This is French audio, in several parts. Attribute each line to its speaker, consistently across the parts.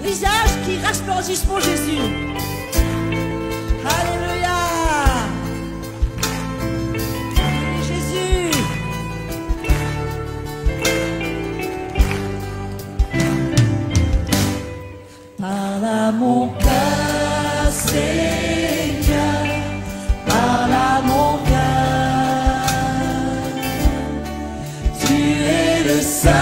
Speaker 1: Visage qui resplendisse pour Jésus. Alléluia. Jésus. Parle à mon cœur, Seigneur. Parle à mon cœur. Tu es le seul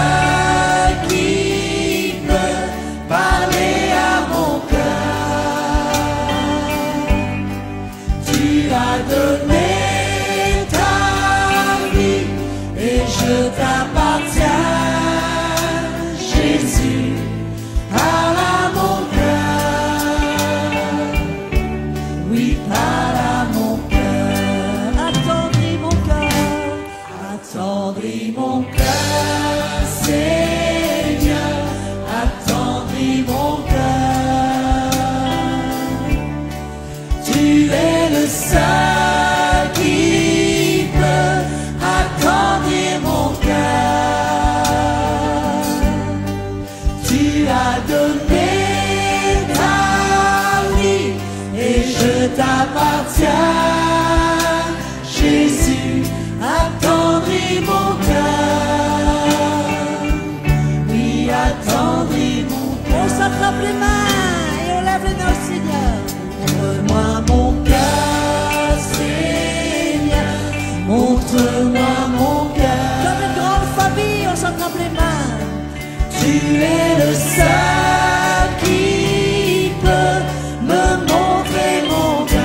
Speaker 1: Jésus, attendris mon cœur. Oui, attendris mon cœur. On s'attrape les mains et on lève les mains au Seigneur. Montre-moi mon cœur, Seigneur. Montre-moi mon cœur. Comme une grande famille, on s'attrape les mains. Tu es le seul qui peut me montrer mon cœur.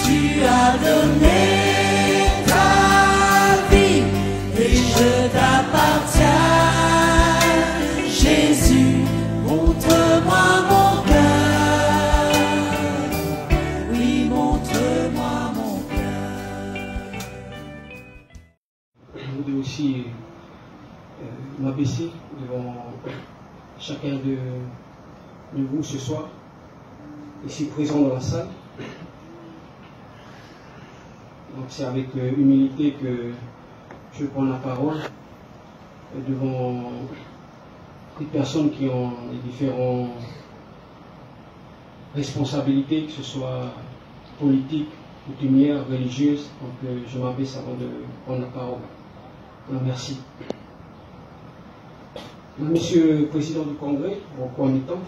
Speaker 1: Tu as donné ta vie et je t'appartiens. Jésus, montre-moi mon cœur. Oui, montre-moi mon cœur.
Speaker 2: Je voudrais aussi m'abaisser devant chacun de vous ce soir, ici présent dans la salle. Donc c'est avec humilité que je prends la parole devant des personnes qui ont les différentes responsabilités, que ce soit politiques, coutumières, religieuses. Donc je m'abaisse avant de prendre la parole. Alors, merci. Monsieur le Président du Congrès, en même temps,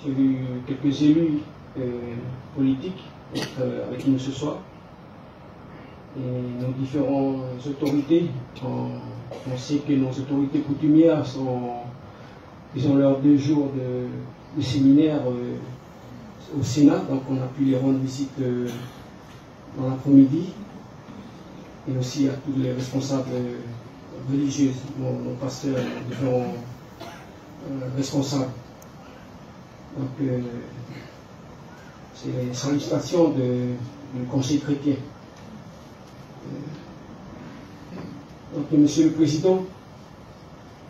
Speaker 2: j'ai vu quelques élus politiques avec nous ce soir, et nos différentes autorités. On sait que nos autorités coutumières ils ont leurs 2 jours de séminaire au Sénat, donc on a pu les rendre visite dans l'après-midi, et aussi à tous les responsables religieuses, nos pasteurs, différents responsables. Donc, c'est les salutations du Conseil chrétien. Donc, Monsieur le Président,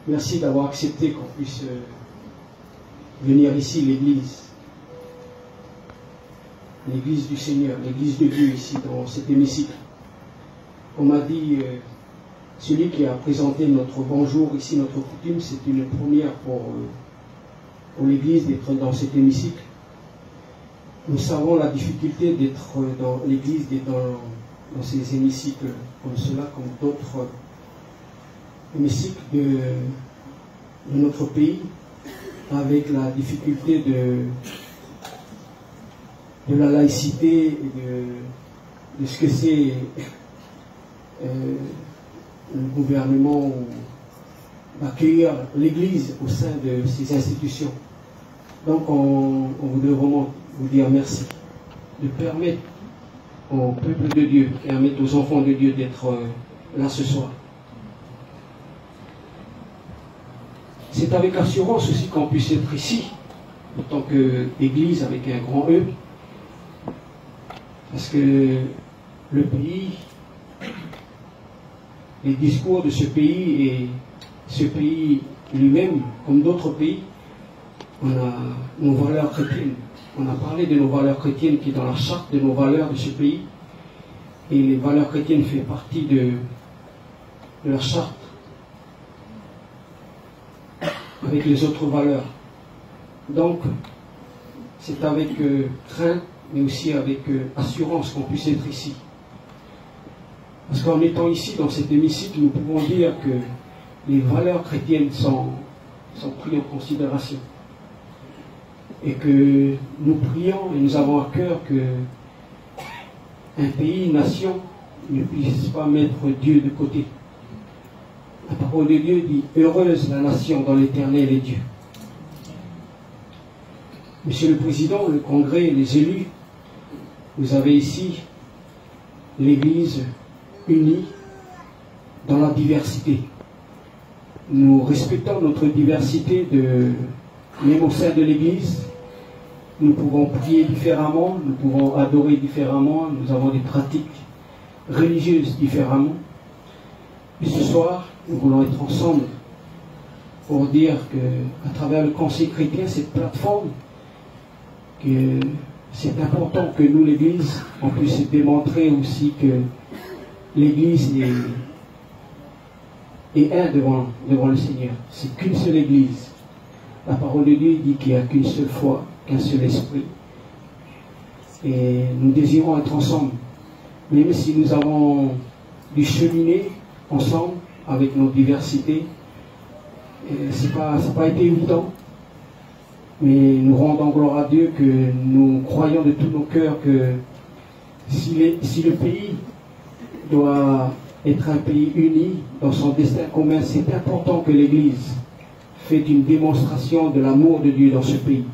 Speaker 2: merci d'avoir accepté qu'on puisse venir ici, l'église du Seigneur, l'église de Dieu ici, dans cet hémicycle. On m'a dit, celui qui a présenté notre bonjour ici, notre coutume, c'est une première pour l'église d'être dans cet hémicycle. Nous savons la difficulté d'être dans l'église, d'être dans ces hémicycles comme cela, comme d'autres hémicycles de notre pays, avec la difficulté de la laïcité et de ce que c'est le gouvernement d'accueillir l'Église au sein de ces institutions. Donc on voudrait vraiment vous dire merci de permettre au peuple de Dieu, permettre aux enfants de Dieu d'être là ce soir. C'est avec assurance aussi qu'on puisse être ici, en tant qu'Église avec un grand E, parce que le pays, les discours de ce pays et ce pays lui-même, comme d'autres pays, on a nos valeurs chrétiennes. On a parlé de nos valeurs chrétiennes qui est dans la charte de nos valeurs de ce pays. Et les valeurs chrétiennes font partie de la charte. avec les autres valeurs. Donc, c'est avec crainte, mais aussi avec assurance qu'on puisse être ici. Parce qu'en étant ici, dans cet hémicycle, nous pouvons dire que les valeurs chrétiennes sont prises en considération. Et que nous prions et nous avons à cœur que un pays, une nation, ne puisse pas mettre Dieu de côté. La parole de Dieu dit « Heureuse la nation dont l'Éternel est Dieu ». Monsieur le Président, le Congrès, les élus, vous avez ici l'Église unie dans la diversité. Nous respectons notre diversité même au sein de l'Église. Nous pouvons prier différemment, nous pouvons adorer différemment, nous avons des pratiques religieuses différemment. Et ce soir, nous voulons être ensemble pour dire qu'à travers le Conseil chrétien, cette plateforme, que c'est important que nous, l'Église, on puisse démontrer aussi que l'Église est un devant le Seigneur. C'est qu'une seule Église. La parole de Dieu dit qu'il n'y a qu'une seule foi, qu'un seul esprit. Et nous désirons être ensemble. Même si nous avons dû cheminer ensemble avec nos diversités, ça n'a pas été évident. Mais nous rendons gloire à Dieu que nous croyons de tout nos cœurs que si le pays doit être un pays uni dans son destin commun, c'est important que l'Église fait une démonstration de l'amour de Dieu dans ce pays.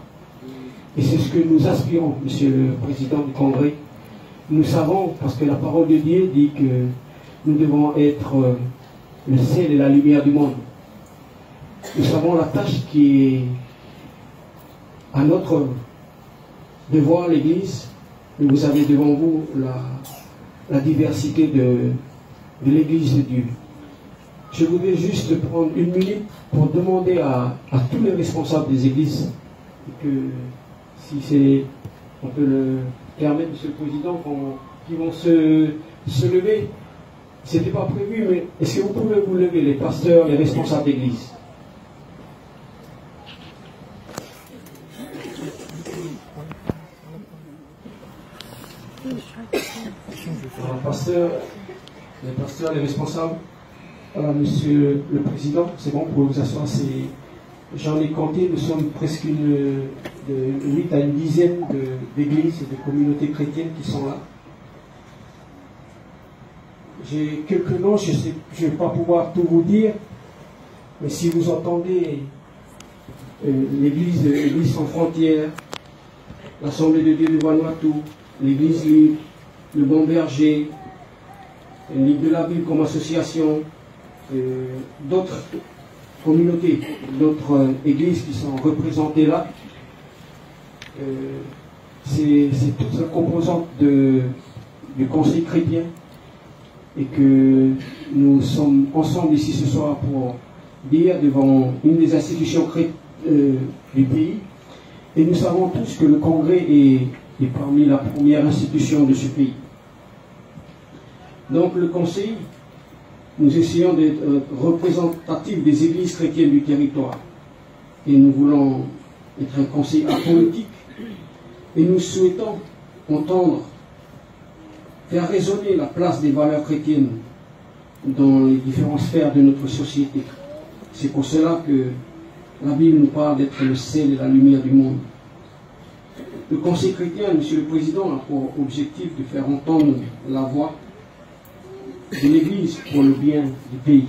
Speaker 2: Et c'est ce que nous aspirons, Monsieur le Président du Congrès. Nous savons, parce que la parole de Dieu dit que nous devons être le sel et la lumière du monde. Nous savons la tâche qui est à notre devoir, l'Église. Vous avez devant vous la diversité de l'Église de Dieu. Je voudrais juste prendre une minute pour demander à tous les responsables des églises que, si on peut le permettre, Monsieur le Président, qu'ils vont se lever. Ce n'était pas prévu, mais est-ce que vous pouvez vous lever, les pasteurs, les responsables d'église? Les pasteurs, les responsables. Voilà, Monsieur le Président, c'est bon, pour vous asseoir. J'en ai compté, nous sommes presque de 8 à une dizaine d'églises et de communautés chrétiennes qui sont là. J'ai quelques noms, je ne vais pas pouvoir tout vous dire, mais si vous entendez l'Église sans frontières, l'Assemblée de Dieu de Vanuatu, l'Église libre, le Bon Berger, la Ligue de la Bible comme association, d'autres communautés, d'autres églises qui sont représentées là. C'est toute la composante du Conseil chrétien et que nous sommes ensemble ici ce soir pour dire devant une des institutions du pays. Et nous savons tous que le Congrès est parmi la première institution de ce pays. Donc le Conseil, nous essayons d'être représentatifs des églises chrétiennes du territoire. Et nous voulons être un conseil apolitique. Et nous souhaitons entendre, faire résonner la place des valeurs chrétiennes dans les différentes sphères de notre société. C'est pour cela que la Bible nous parle d'être le sel et la lumière du monde. Le Conseil chrétien, Monsieur le Président, a pour objectif de faire entendre la voix de l'Église pour le bien du pays,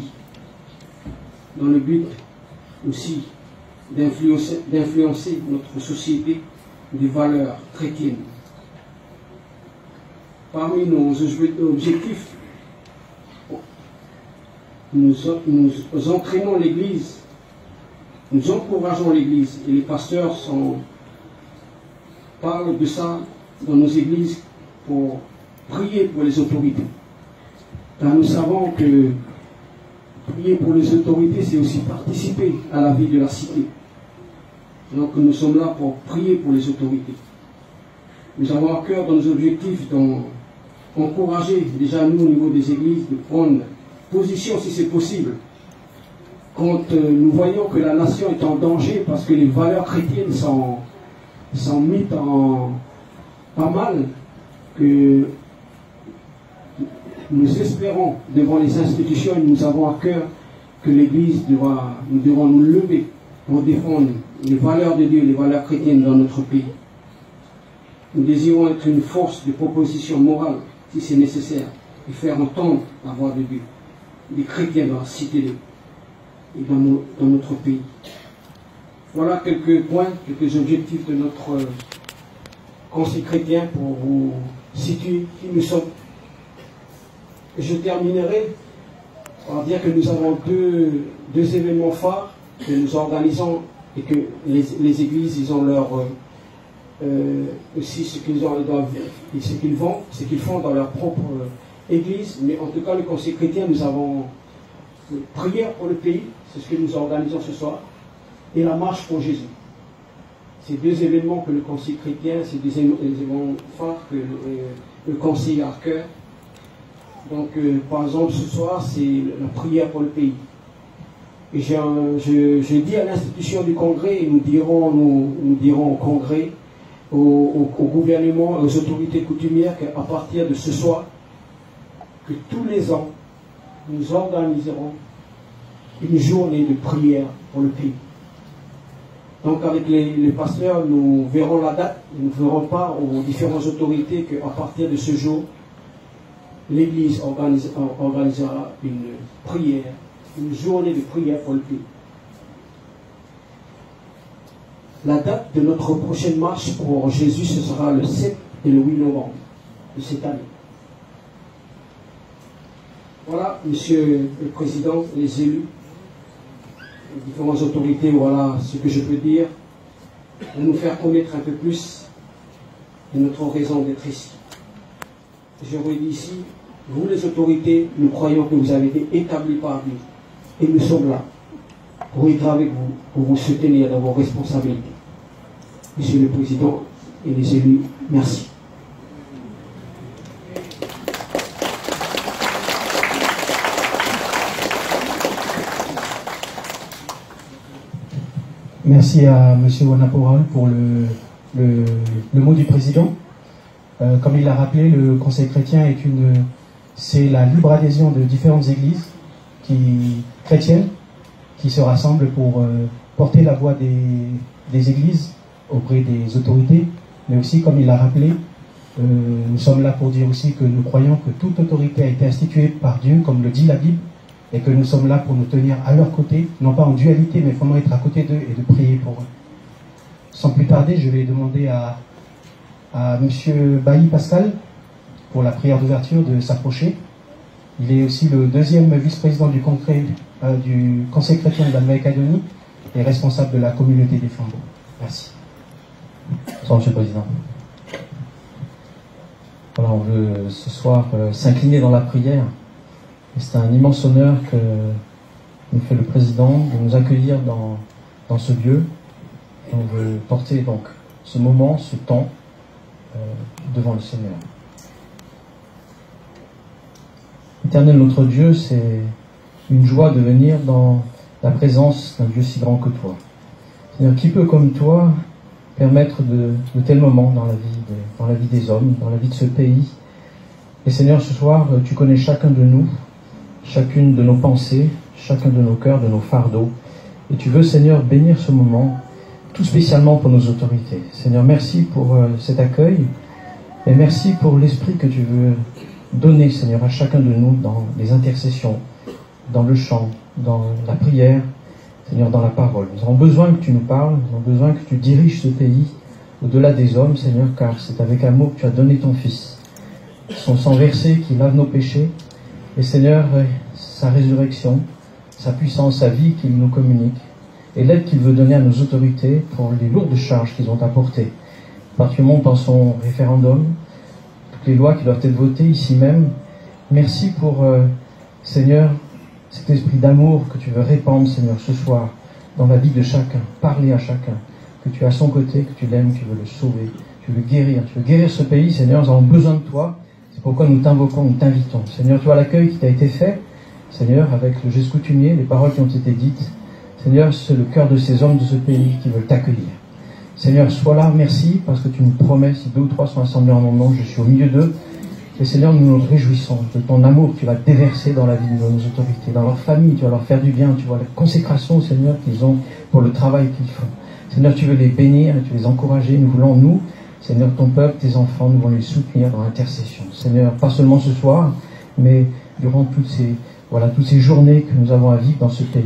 Speaker 2: dans le but aussi d'influencer notre société des valeurs chrétiennes. Parmi nos objectifs, nous entraînons l'Église, nous encourageons l'Église, et les pasteurs parlent de ça dans nos églises pour prier pour les autorités. Car nous savons que prier pour les autorités, c'est aussi participer à la vie de la cité. Donc nous sommes là pour prier pour les autorités. Nous avons à cœur dans nos objectifs d'encourager déjà nous au niveau des églises de prendre position si c'est possible quand nous voyons que la nation est en danger parce que les valeurs chrétiennes sont mises en mal, que nous espérons devant les institutions et nous avons à cœur que l'Église nous devons nous lever pour défendre les valeurs de Dieu, les valeurs chrétiennes dans notre pays. Nous désirons être une force de proposition morale, si c'est nécessaire, et faire entendre la voix de Dieu, des chrétiens dans la cité et dans notre pays. Voilà quelques points, quelques objectifs de notre conseil chrétien pour vous situer qui nous sommes. Et je terminerai par dire que nous avons deux événements phares que nous organisons et que les églises, ils ont leur aussi ce qu'ils font dans leur propre église. Mais en tout cas, le conseil chrétien, nous avons prière pour le pays, c'est ce que nous organisons ce soir, et la marche pour Jésus. Ces deux événements que le conseil chrétien, c'est des événements phares que le conseil a à cœur. Donc, par exemple, ce soir, c'est la prière pour le pays. Et je dis à l'institution du Congrès, et nous dirons au Congrès, au gouvernement, aux autorités coutumières, qu'à partir de ce soir, que tous les ans, nous organiserons une journée de prière pour le pays. Donc avec les pasteurs, nous verrons la date, et nous ferons part aux différentes autorités qu'à partir de ce jour, l'Église organisera une prière, une journée de prière pour le pays. La date de notre prochaine marche pour Jésus, ce sera le 7 et le 8 novembre de cette année. Voilà, Monsieur le Président, les élus, les différentes autorités, voilà ce que je peux dire, pour nous faire connaître un peu plus de notre raison d'être ici. Je redis ici, vous les autorités, nous croyons que vous avez été établis par Dieu. Et nous sommes là pour être avec vous, pour vous soutenir dans vos responsabilités. Monsieur le Président et les élus, merci.
Speaker 3: Merci à M. Wanaporal pour le mot du Président. Comme il l'a rappelé, le Conseil chrétien c'est la libre adhésion de différentes églises chrétiennes qui se rassemblent pour porter la voix des églises auprès des autorités. Mais aussi, comme il l'a rappelé, nous sommes là pour dire aussi que nous croyons que toute autorité a été instituée par Dieu, comme le dit la Bible, et que nous sommes là pour nous tenir à leur côté, non pas en dualité, mais vraiment être à côté d'eux et de prier pour eux. Sans plus tarder, je vais demander à M. Bailly Pascal, pour la prière d'ouverture, de s'approcher. Il est aussi le deuxième vice-président du Conseil chrétien de la Nouvelle-Calédonie et responsable de la communauté des flambeaux. Merci.
Speaker 4: Bonsoir, Monsieur le Président. Voilà, on veut ce soir s'incliner dans la prière. C'est un immense honneur que nous fait le Président de nous accueillir dans ce lieu. Et on veut porter donc ce moment, ce temps devant le Seigneur. Éternel notre Dieu, c'est une joie de venir dans la présence d'un Dieu si grand que toi. Seigneur, qui peut comme toi permettre de tels moments dans la vie des hommes, dans la vie de ce pays. Et Seigneur, ce soir, tu connais chacun de nous, chacune de nos pensées, chacun de nos cœurs, de nos fardeaux. Et tu veux, Seigneur, bénir ce moment, tout spécialement pour nos autorités. Seigneur, merci pour cet accueil et merci pour l'esprit que tu veux donner, Seigneur, à chacun de nous dans les intercessions, dans le chant, dans la prière, Seigneur, dans la parole. Nous avons besoin que tu nous parles, nous avons besoin que tu diriges ce pays au-delà des hommes, Seigneur, car c'est avec amour que tu as donné ton Fils. Son sang versé qui lave nos péchés, et Seigneur, sa résurrection, sa puissance, sa vie qu'il nous communique, et l'aide qu'il veut donner à nos autorités pour les lourdes charges qu'ils ont apportées, particulièrement dans son référendum, toutes les lois qui doivent être votées ici même. Merci pour, Seigneur, cet esprit d'amour que tu veux répandre, Seigneur, ce soir, dans la vie de chacun, parler à chacun, que tu es à son côté, que tu l'aimes, que tu veux le sauver, tu veux guérir ce pays, Seigneur, nous avons besoin de toi, c'est pourquoi nous t'invoquons, nous t'invitons. Seigneur, tu vois l'accueil qui t'a été fait, Seigneur, avec le geste coutumier, les paroles qui ont été dites, Seigneur, c'est le cœur de ces hommes de ce pays qui veulent t'accueillir. Seigneur, sois là, merci, parce que tu nous promets, si 2 ou 3 sont assemblés en mon nom, je suis au milieu d'eux. Et Seigneur, nous nous réjouissons de ton amour que tu vas déverser dans la vie de nos autorités, dans leur famille, tu vas leur faire du bien, tu vois la consécration, Seigneur, qu'ils ont pour le travail qu'ils font. Seigneur, tu veux les bénir, tu veux les encourager. Nous voulons, nous, Seigneur, ton peuple, tes enfants, nous voulons les soutenir dans l'intercession. Seigneur, pas seulement ce soir, mais durant toutes ces journées que nous avons à vivre dans ce pays,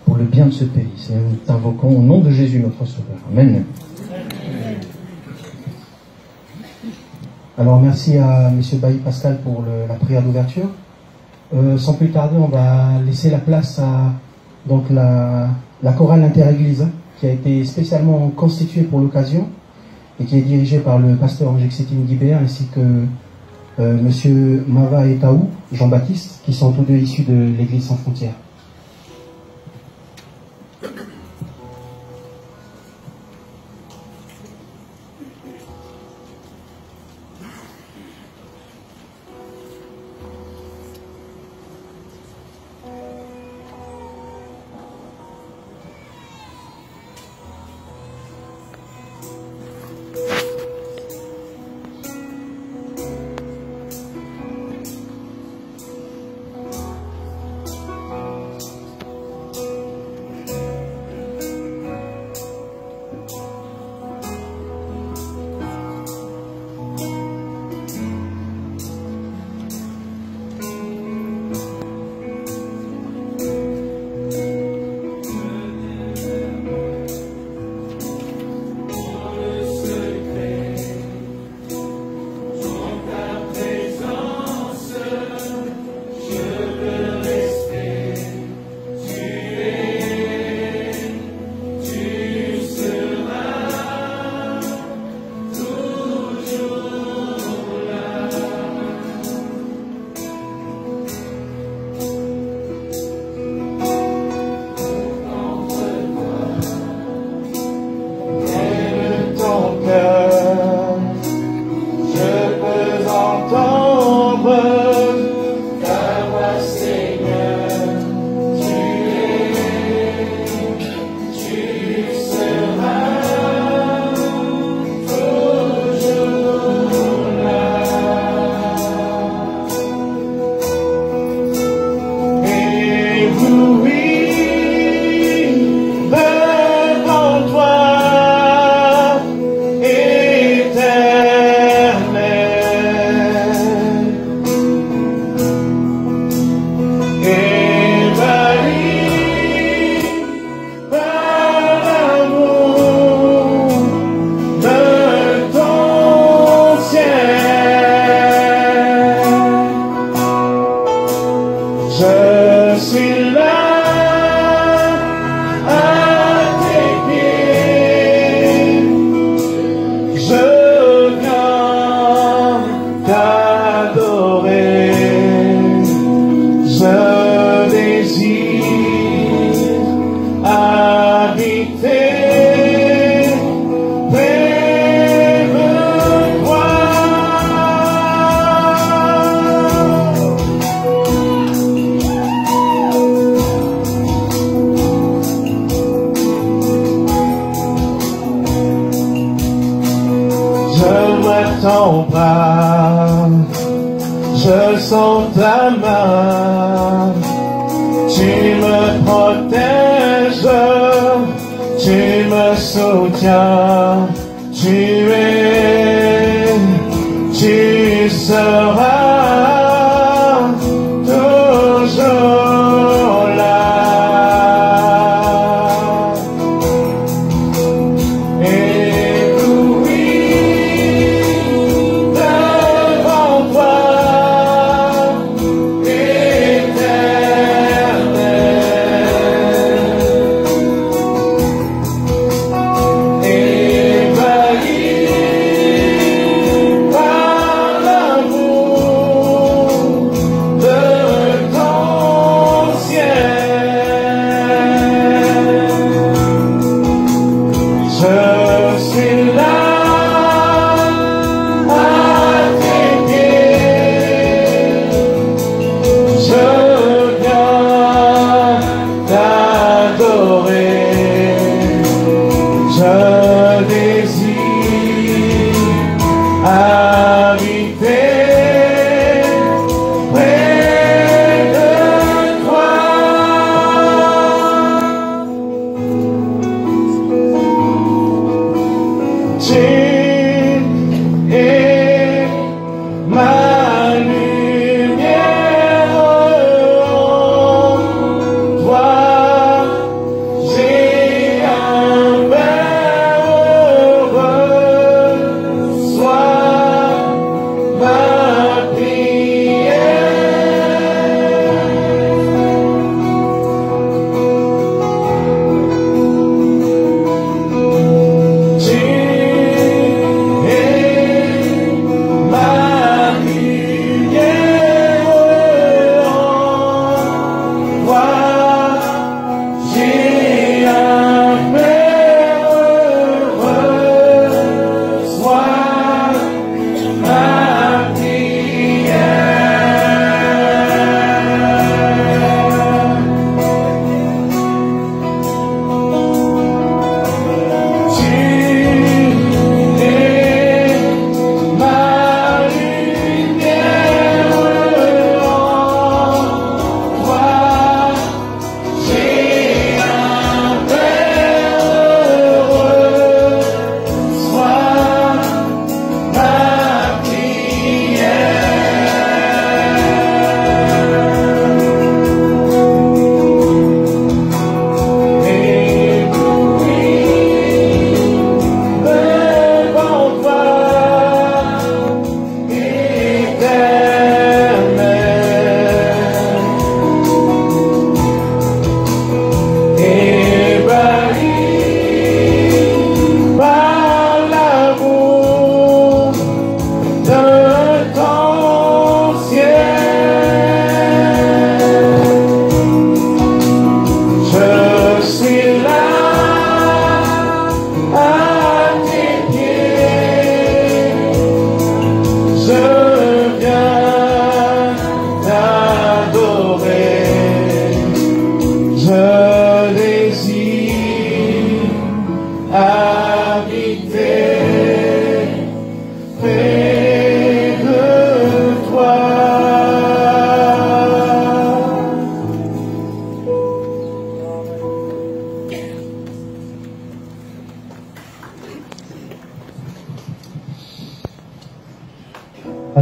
Speaker 4: pour le bien de ce pays. Seigneur, nous t'invoquons au nom de Jésus, notre Sauveur. Amen.
Speaker 3: Alors merci à M. Bailly Pascal pour la prière d'ouverture. Sans plus tarder, on va laisser la place à donc la chorale interéglise, qui a été spécialement constituée pour l'occasion et qui est dirigée par le pasteur Angexétine Guibert ainsi que M. Mava et Taou, Jean-Baptiste, qui sont tous deux issus de l'Église sans frontières.
Speaker 5: ton bras, je sens ta main, tu me protèges, tu me soutiens, tu seras toujours là.
Speaker 1: Yeah.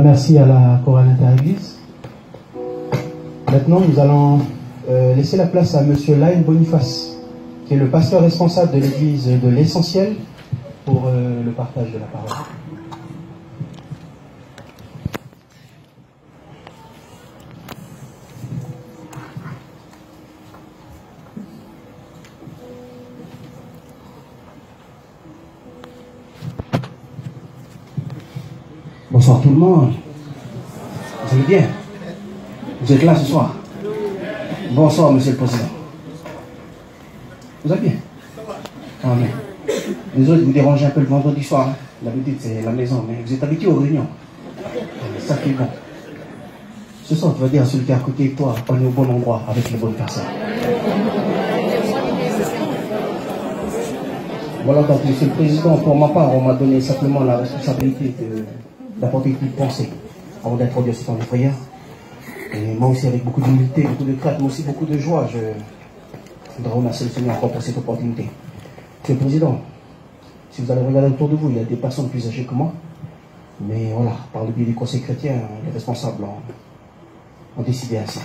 Speaker 3: Merci à la chorale interéglise. Maintenant, nous allons laisser la place à Monsieur Laine Boniface, qui est le pasteur responsable de l'église de l'Essentiel, pour le partage de la parole.
Speaker 6: Bonsoir tout le monde. Vous allez bien? Vous êtes là ce soir? Bonsoir, Monsieur le Président. Vous allez bien? Amen. Désolé de vous déranger un peu le vendredi soir. Hein. D'habitude, c'est la maison, mais vous êtes habitué aux réunions. C'est ça qui est bon. Ce soir, tu vas dire à celui qui est à côté de toi, on est au bon endroit, avec les bonnes personnes. Voilà, donc, Monsieur le Président, pour ma part, on m'a donné simplement la responsabilité d'apporter une petite pensée avant d'introduire ce temps de prière. Et moi aussi, avec beaucoup d'humilité, beaucoup de crainte, mais aussi beaucoup de joie, je voudrais remercier le Seigneur encore pour cette opportunité. Monsieur le Président, si vous allez regarder autour de vous, il y a des personnes plus âgées que moi, mais voilà, par le biais du Conseil chrétien, les responsables ont décidé ainsi.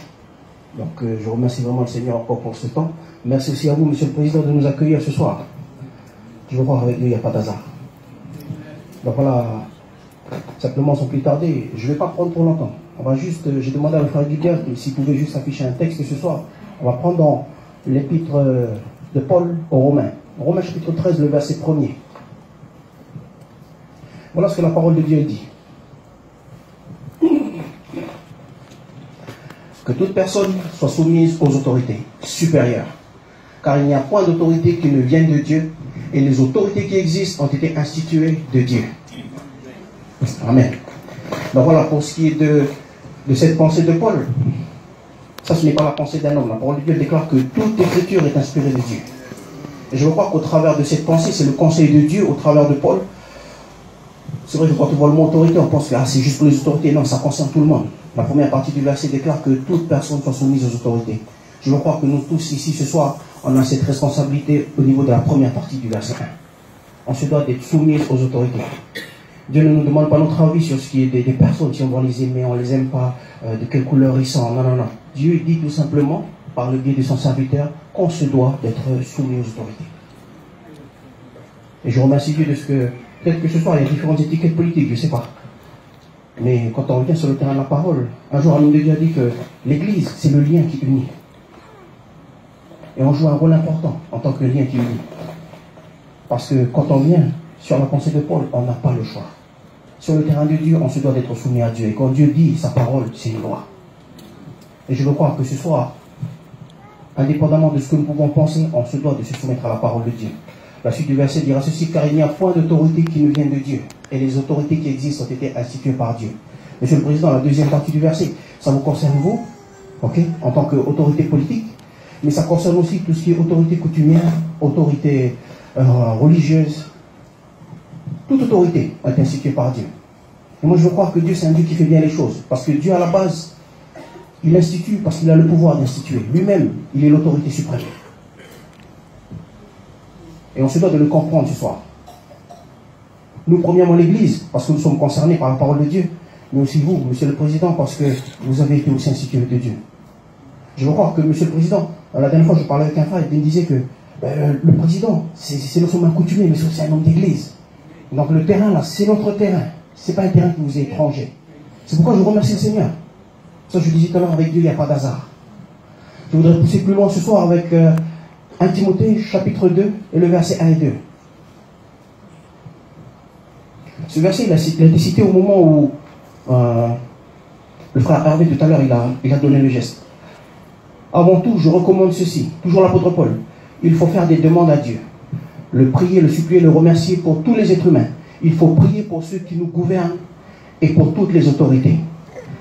Speaker 6: Donc, je remercie vraiment le Seigneur encore pour ce temps. Merci aussi à vous, Monsieur le Président, de nous accueillir ce soir. Je veux voir avec lui, il n'y a pas d'hasard. Donc voilà, simplement sans plus tarder, je ne vais pas prendre trop longtemps. On va juste, j'ai demandé à le frère Guiguer s'il pouvait juste afficher un texte ce soir. On va prendre dans l'épître de Paul aux Romains. Romains chapitre 13, le verset 1er. Voilà ce que la parole de Dieu dit. Que toute personne soit soumise aux autorités supérieures. Car il n'y a point d'autorité qui ne vienne de Dieu, et les autorités qui existent ont été instituées de Dieu. Amen. Donc voilà, pour ce qui est de cette pensée de Paul, ça ce n'est pas la pensée d'un homme. La parole de Dieu déclare que toute écriture est inspirée de Dieu. Et je crois qu'au travers de cette pensée, c'est le conseil de Dieu au travers de Paul. C'est vrai que quand on voit le mot autorité, on pense que c'est juste pour les autorités. Non, ça concerne tout le monde. La première partie du verset déclare que toute personne soit soumise aux autorités. Je crois que nous tous ici ce soir, on a cette responsabilité au niveau de la première partie du verset 1. On se doit d'être soumis aux autorités. Dieu ne nous demande pas notre avis sur ce qui est des personnes, si on doit les aimer, on ne les aime pas, de quelle couleur ils sont. Non, non, non. Dieu dit tout simplement, par le biais de son serviteur, qu'on se doit d'être soumis aux autorités. Et je remercie Dieu de ce que, peut-être que ce soir, il y a différentes étiquettes politiques, je ne sais pas. Mais quand on revient sur le terrain de la parole, un jour, un homme de Dieu a dit que l'Église, c'est le lien qui unit. Et on joue un rôle important en tant que lien qui unit. Parce que quand on vient sur la pensée de Paul, on n'a pas le choix. Sur le terrain de Dieu, on se doit d'être soumis à Dieu. Et quand Dieu dit sa parole, c'est une loi. Et je veux croire que ce soir, indépendamment de ce que nous pouvons penser, on se doit de se soumettre à la parole de Dieu. La suite du verset dira ceci: car il n'y a point d'autorité qui ne vienne de Dieu. Et les autorités qui existent ont été instituées par Dieu. Monsieur le Président, la deuxième partie du verset, ça vous concerne vous, ok, en tant qu'autorité politique, mais ça concerne aussi tout ce qui est autorité coutumière, autorité religieuse. Toute autorité a été instituée par Dieu. Et moi je veux croire que Dieu c'est un Dieu qui fait bien les choses. Parce que Dieu à la base, il institue parce qu'il a le pouvoir d'instituer. Lui-même, il est l'autorité suprême. Et on se doit de le comprendre ce soir. Nous, premièrement l'Église, parce que nous sommes concernés par la parole de Dieu, mais aussi vous, Monsieur le Président, parce que vous avez été aussi institué de Dieu. Je veux croire que Monsieur le Président, la dernière fois je parlais avec un frère, il me disait que le Président, c'est notre homme coutumier, mais c'est aussi un homme d'Église. Donc le terrain là, c'est notre terrain. Ce n'est pas un terrain qui vous est étranger. C'est pourquoi je remercie le Seigneur. Ça je disais tout à l'heure, avec Dieu, il n'y a pas d'hasard. Je voudrais pousser plus loin ce soir avec 1 Timothée chapitre 2 et le verset 1 et 2. Ce verset, il a été cité au moment où le frère Hervé tout à l'heure, il a donné le geste. Avant tout, je recommande ceci, toujours l'apôtre Paul. Il faut faire des demandes à Dieu. Le prier, le supplier, le remercier pour tous les êtres humains. Il faut prier pour ceux qui nous gouvernent et pour toutes les autorités.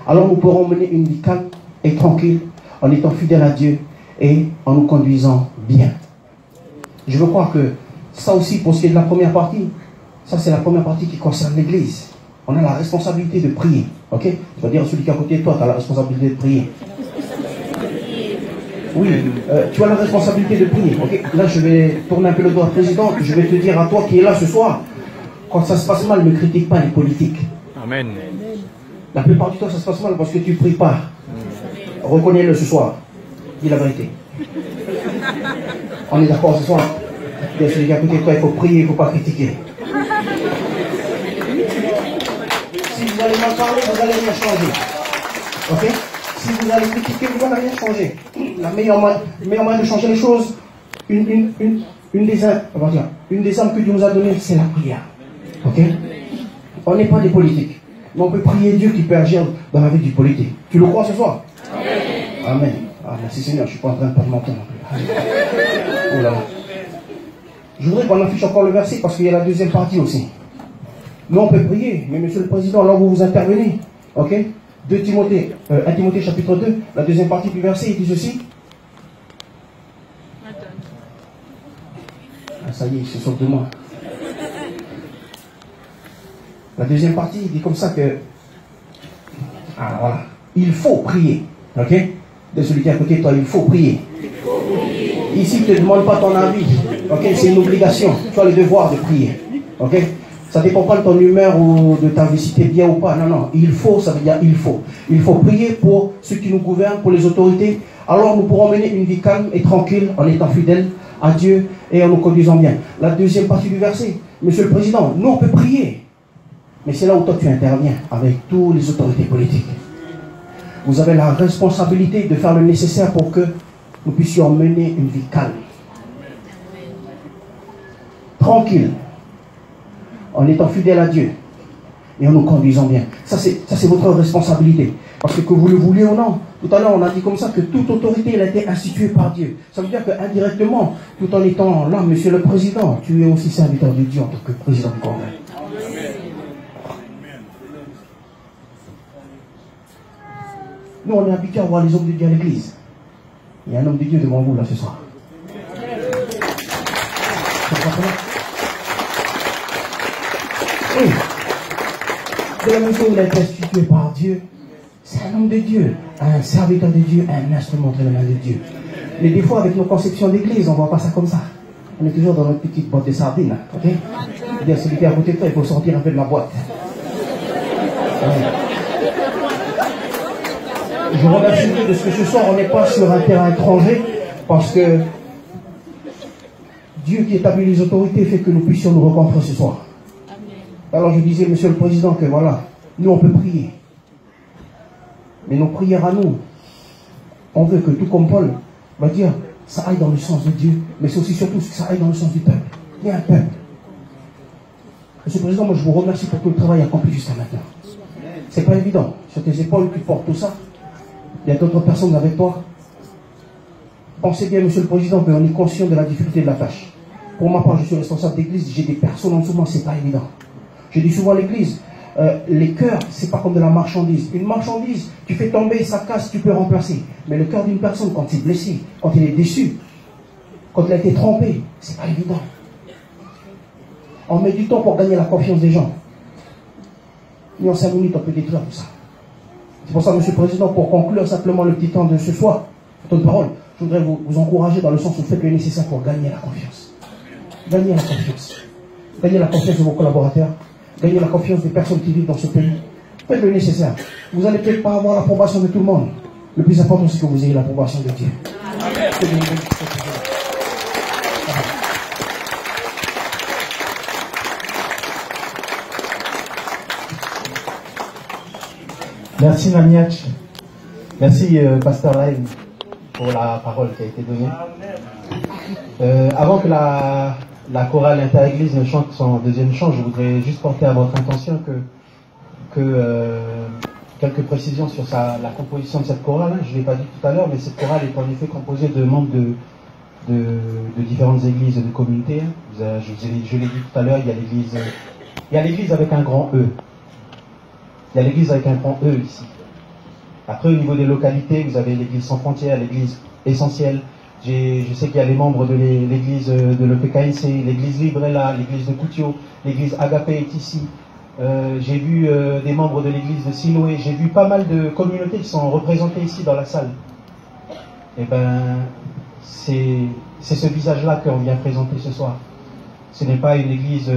Speaker 6: Alors nous pourrons mener une vie calme et tranquille en étant fidèles à Dieu et en nous conduisant bien. Je veux croire que ça aussi, pour ce qui est de la première partie, ça c'est la première partie qui concerne l'Église. On a la responsabilité de prier. Ok? Tu vas dire à celui qui est à côté de toi, tu as la responsabilité de prier. Oui, tu as la responsabilité de prier. Okay? Là, je vais tourner un peu le doigt au président. Je vais te dire à toi qui es là ce soir, quand ça se passe mal, ne critique pas les politiques.
Speaker 7: Amen.
Speaker 6: La plupart du temps, ça se passe mal parce que tu ne pries pas. Reconnais-le ce soir. Dis la vérité. On est d'accord ce soir? Il y a celui qui a côté de toi, il faut prier, il ne faut pas critiquer. Si vous allez mal parler, vous n'allez rien changer. Ok? Si vous allez critiquer, vous n'allez rien changer. La meilleure manière de changer les choses, une des armes que Dieu nous a données, c'est la prière. Ok? On n'est pas des politiques. Mais on peut prier Dieu qui peut agir dans la vie du politique. Tu le crois ce soir? Amen. Ah, merci Seigneur, je ne suis pas en train de perdre mon temps non plus. Oh là là. Je voudrais qu'on affiche encore le verset parce qu'il y a la deuxième partie aussi. Nous on peut prier, mais Monsieur le Président, là où vous intervenez, ok? 1 Timothée chapitre 2, la deuxième partie du verset, il dit ceci. Ah, ça y est, il se sort de moi. La deuxième partie, il dit comme ça que... Ah voilà. Il faut prier. Ok? De celui qui est à côté de toi, il faut prier. Ici, tu ne demandes pas ton avis. Ok? C'est une obligation. Tu as le devoir de prier. Ok? Ça ne dépend pas de ton humeur ou de ta vie, si tu es bien ou pas. Non, non. Il faut, ça veut dire il faut. Il faut prier pour ceux qui nous gouvernent, pour les autorités. Alors nous pourrons mener une vie calme et tranquille en étant fidèles à Dieu et en nous conduisant bien. La deuxième partie du verset. Monsieur le Président, nous on peut prier. Mais c'est là où toi tu interviens avec toutes les autorités politiques. Vous avez la responsabilité de faire le nécessaire pour que nous puissions mener une vie calme. Tranquille. En étant fidèle à Dieu. Et en nous conduisant bien. Ça c'est votre responsabilité. Parce que vous le vouliez ou non, tout à l'heure on a dit comme ça que toute autorité elle a été instituée par Dieu. Ça veut dire qu'indirectement, tout en étant là, Monsieur le Président, tu es aussi serviteur de Dieu en tant que président du Congrès. Nous, on est habitués à voir les hommes de Dieu à l'église. Il y a un homme de Dieu devant vous, là, ce soir. Oui. De la mesure où il a été institué par Dieu, c'est un homme de Dieu, un serviteur de Dieu, un instrument entre les mains de Dieu. Mais des fois, avec nos conceptions d'église, on ne voit pas ça comme ça. On est toujours dans notre petite boîte de sardines. Ok? C'est-à-dire, celui qui est à côté de toi, il faut sortir un peu de la boîte. Ouais. Je remercie Dieu de ce que ce soir on n'est pas sur un terrain étranger parce que Dieu qui établit les autorités fait que nous puissions nous rencontrer ce soir. Alors je disais, Monsieur le Président, que voilà, nous on peut prier. Mais nos prières à nous, on veut que tout comme Paul va dire, ça aille dans le sens de Dieu, mais c'est aussi surtout que ça aille dans le sens du peuple. Il y a un peuple. Monsieur le Président, moi je vous remercie pour tout le travail accompli jusqu'à maintenant. C'est pas évident. Sur tes épaules, tu portes tout ça. Il y a d'autres personnes avec toi. Pensez bien, Monsieur le Président, qu'on est conscient de la difficulté de la tâche. Pour ma part, je suis responsable d'église, j'ai des personnes en dessous de moi, c'est pas évident. Je dis souvent à l'église, les cœurs, c'est pas comme de la marchandise. Une marchandise, tu fais tomber, ça casse, tu peux remplacer. Mais le cœur d'une personne, quand il est blessé, quand il est déçu, quand il a été trompé, c'est pas évident. On met du temps pour gagner la confiance des gens. Mais en 5 minutes, on peut détruire tout ça. C'est pour ça, Monsieur le Président, pour conclure simplement le petit temps de ce soir, ton parole, je voudrais vous encourager dans le sens où vous faites le nécessaire pour gagner la confiance. Gagner la confiance. Gagner la confiance de vos collaborateurs. Gagner la confiance des personnes qui vivent dans ce pays. Faites le nécessaire. Vous n'allez peut-être pas avoir l'approbation de tout le monde. Le plus important, c'est que vous ayez l'approbation de Dieu.
Speaker 3: Merci Maniach. Merci Pasteur Laine pour la parole qui a été donnée. Avant que la chorale inter-église ne chante son deuxième chant, je voudrais juste porter à votre attention quelques précisions sur la composition de cette chorale. Je ne l'ai pas dit tout à l'heure, mais cette chorale est en effet composée de membres de différentes églises et de communautés. Je l'ai dit tout à l'heure, il y a l'église avec un grand E. Il y a l'église avec un grand E ici. Après, au niveau des localités, vous avez l'église sans frontières, l'église essentielle. Je sais qu'il y a les membres de l'église de l'EPKNC, l'église Librella, l'église de Koutio, l'église Agapé est ici. J'ai vu des membres de l'église de Siloé. J'ai vu pas mal de communautés qui sont représentées ici dans la salle. Et ben, c'est ce visage-là qu'on vient présenter ce soir. Ce n'est pas une église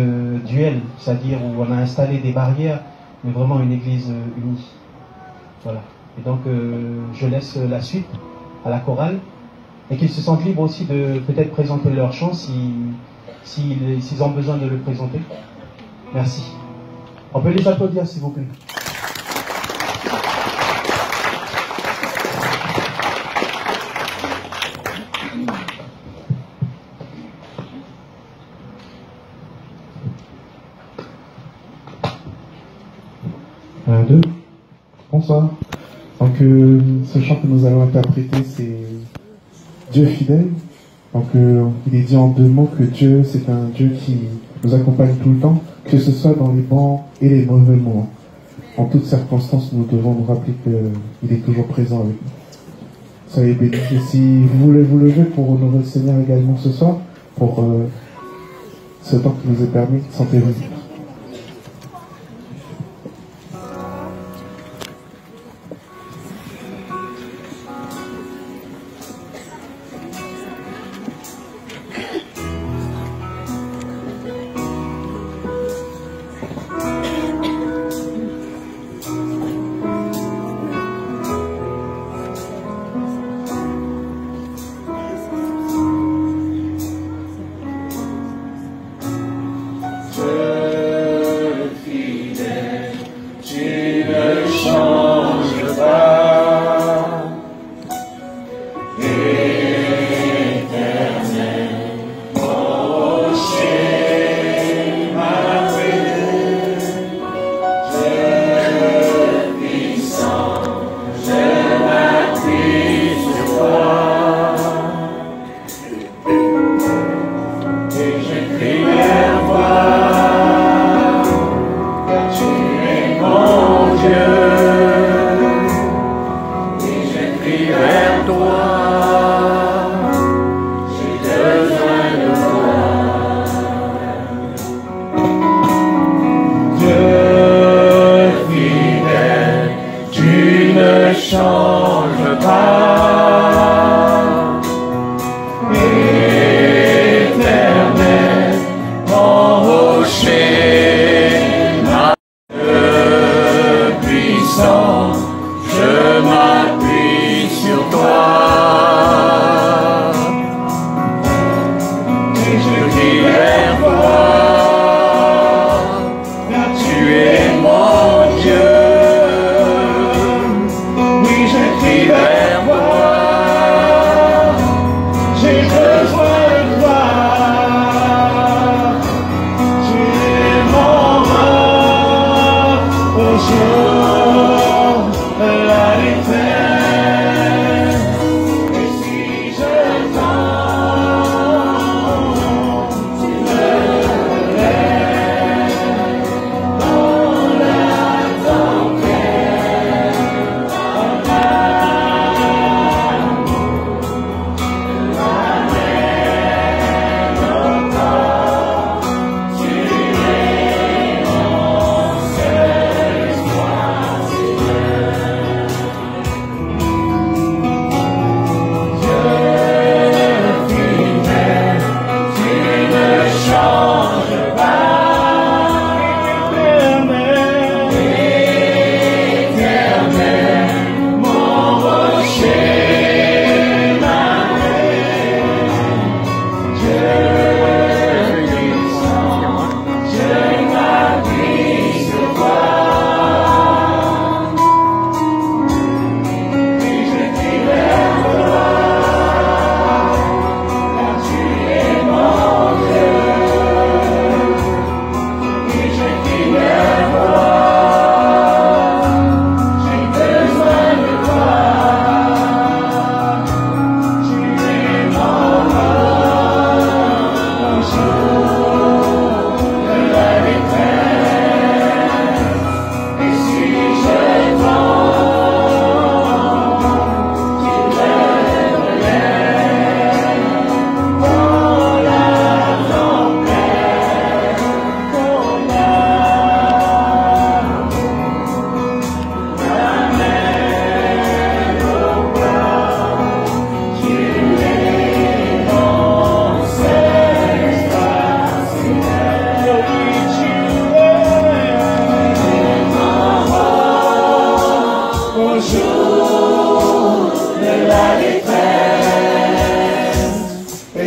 Speaker 3: duel, c'est-à-dire où on a installé des barrières, mais vraiment une église unie. Voilà. Et donc, je laisse la suite à la chorale et qu'ils se sentent libres aussi de peut-être présenter leur chant s'ils ont besoin de le présenter. Merci. On peut les applaudir, s'il vous plaît.
Speaker 5: Un, deux. Bonsoir. Donc, ce chant que nous allons interpréter, c'est Dieu fidèle. Donc, il est dit en deux mots que Dieu, c'est un Dieu qui nous accompagne tout le temps, que ce soit dans les bons et les mauvais moments. En toutes circonstances, nous devons nous rappeler qu'il est toujours présent avec nous. Soyez bénis. Et si vous voulez vous lever pour honorer le Seigneur également ce soir, pour ce temps qui nous est permis, sentez-vous. Dieu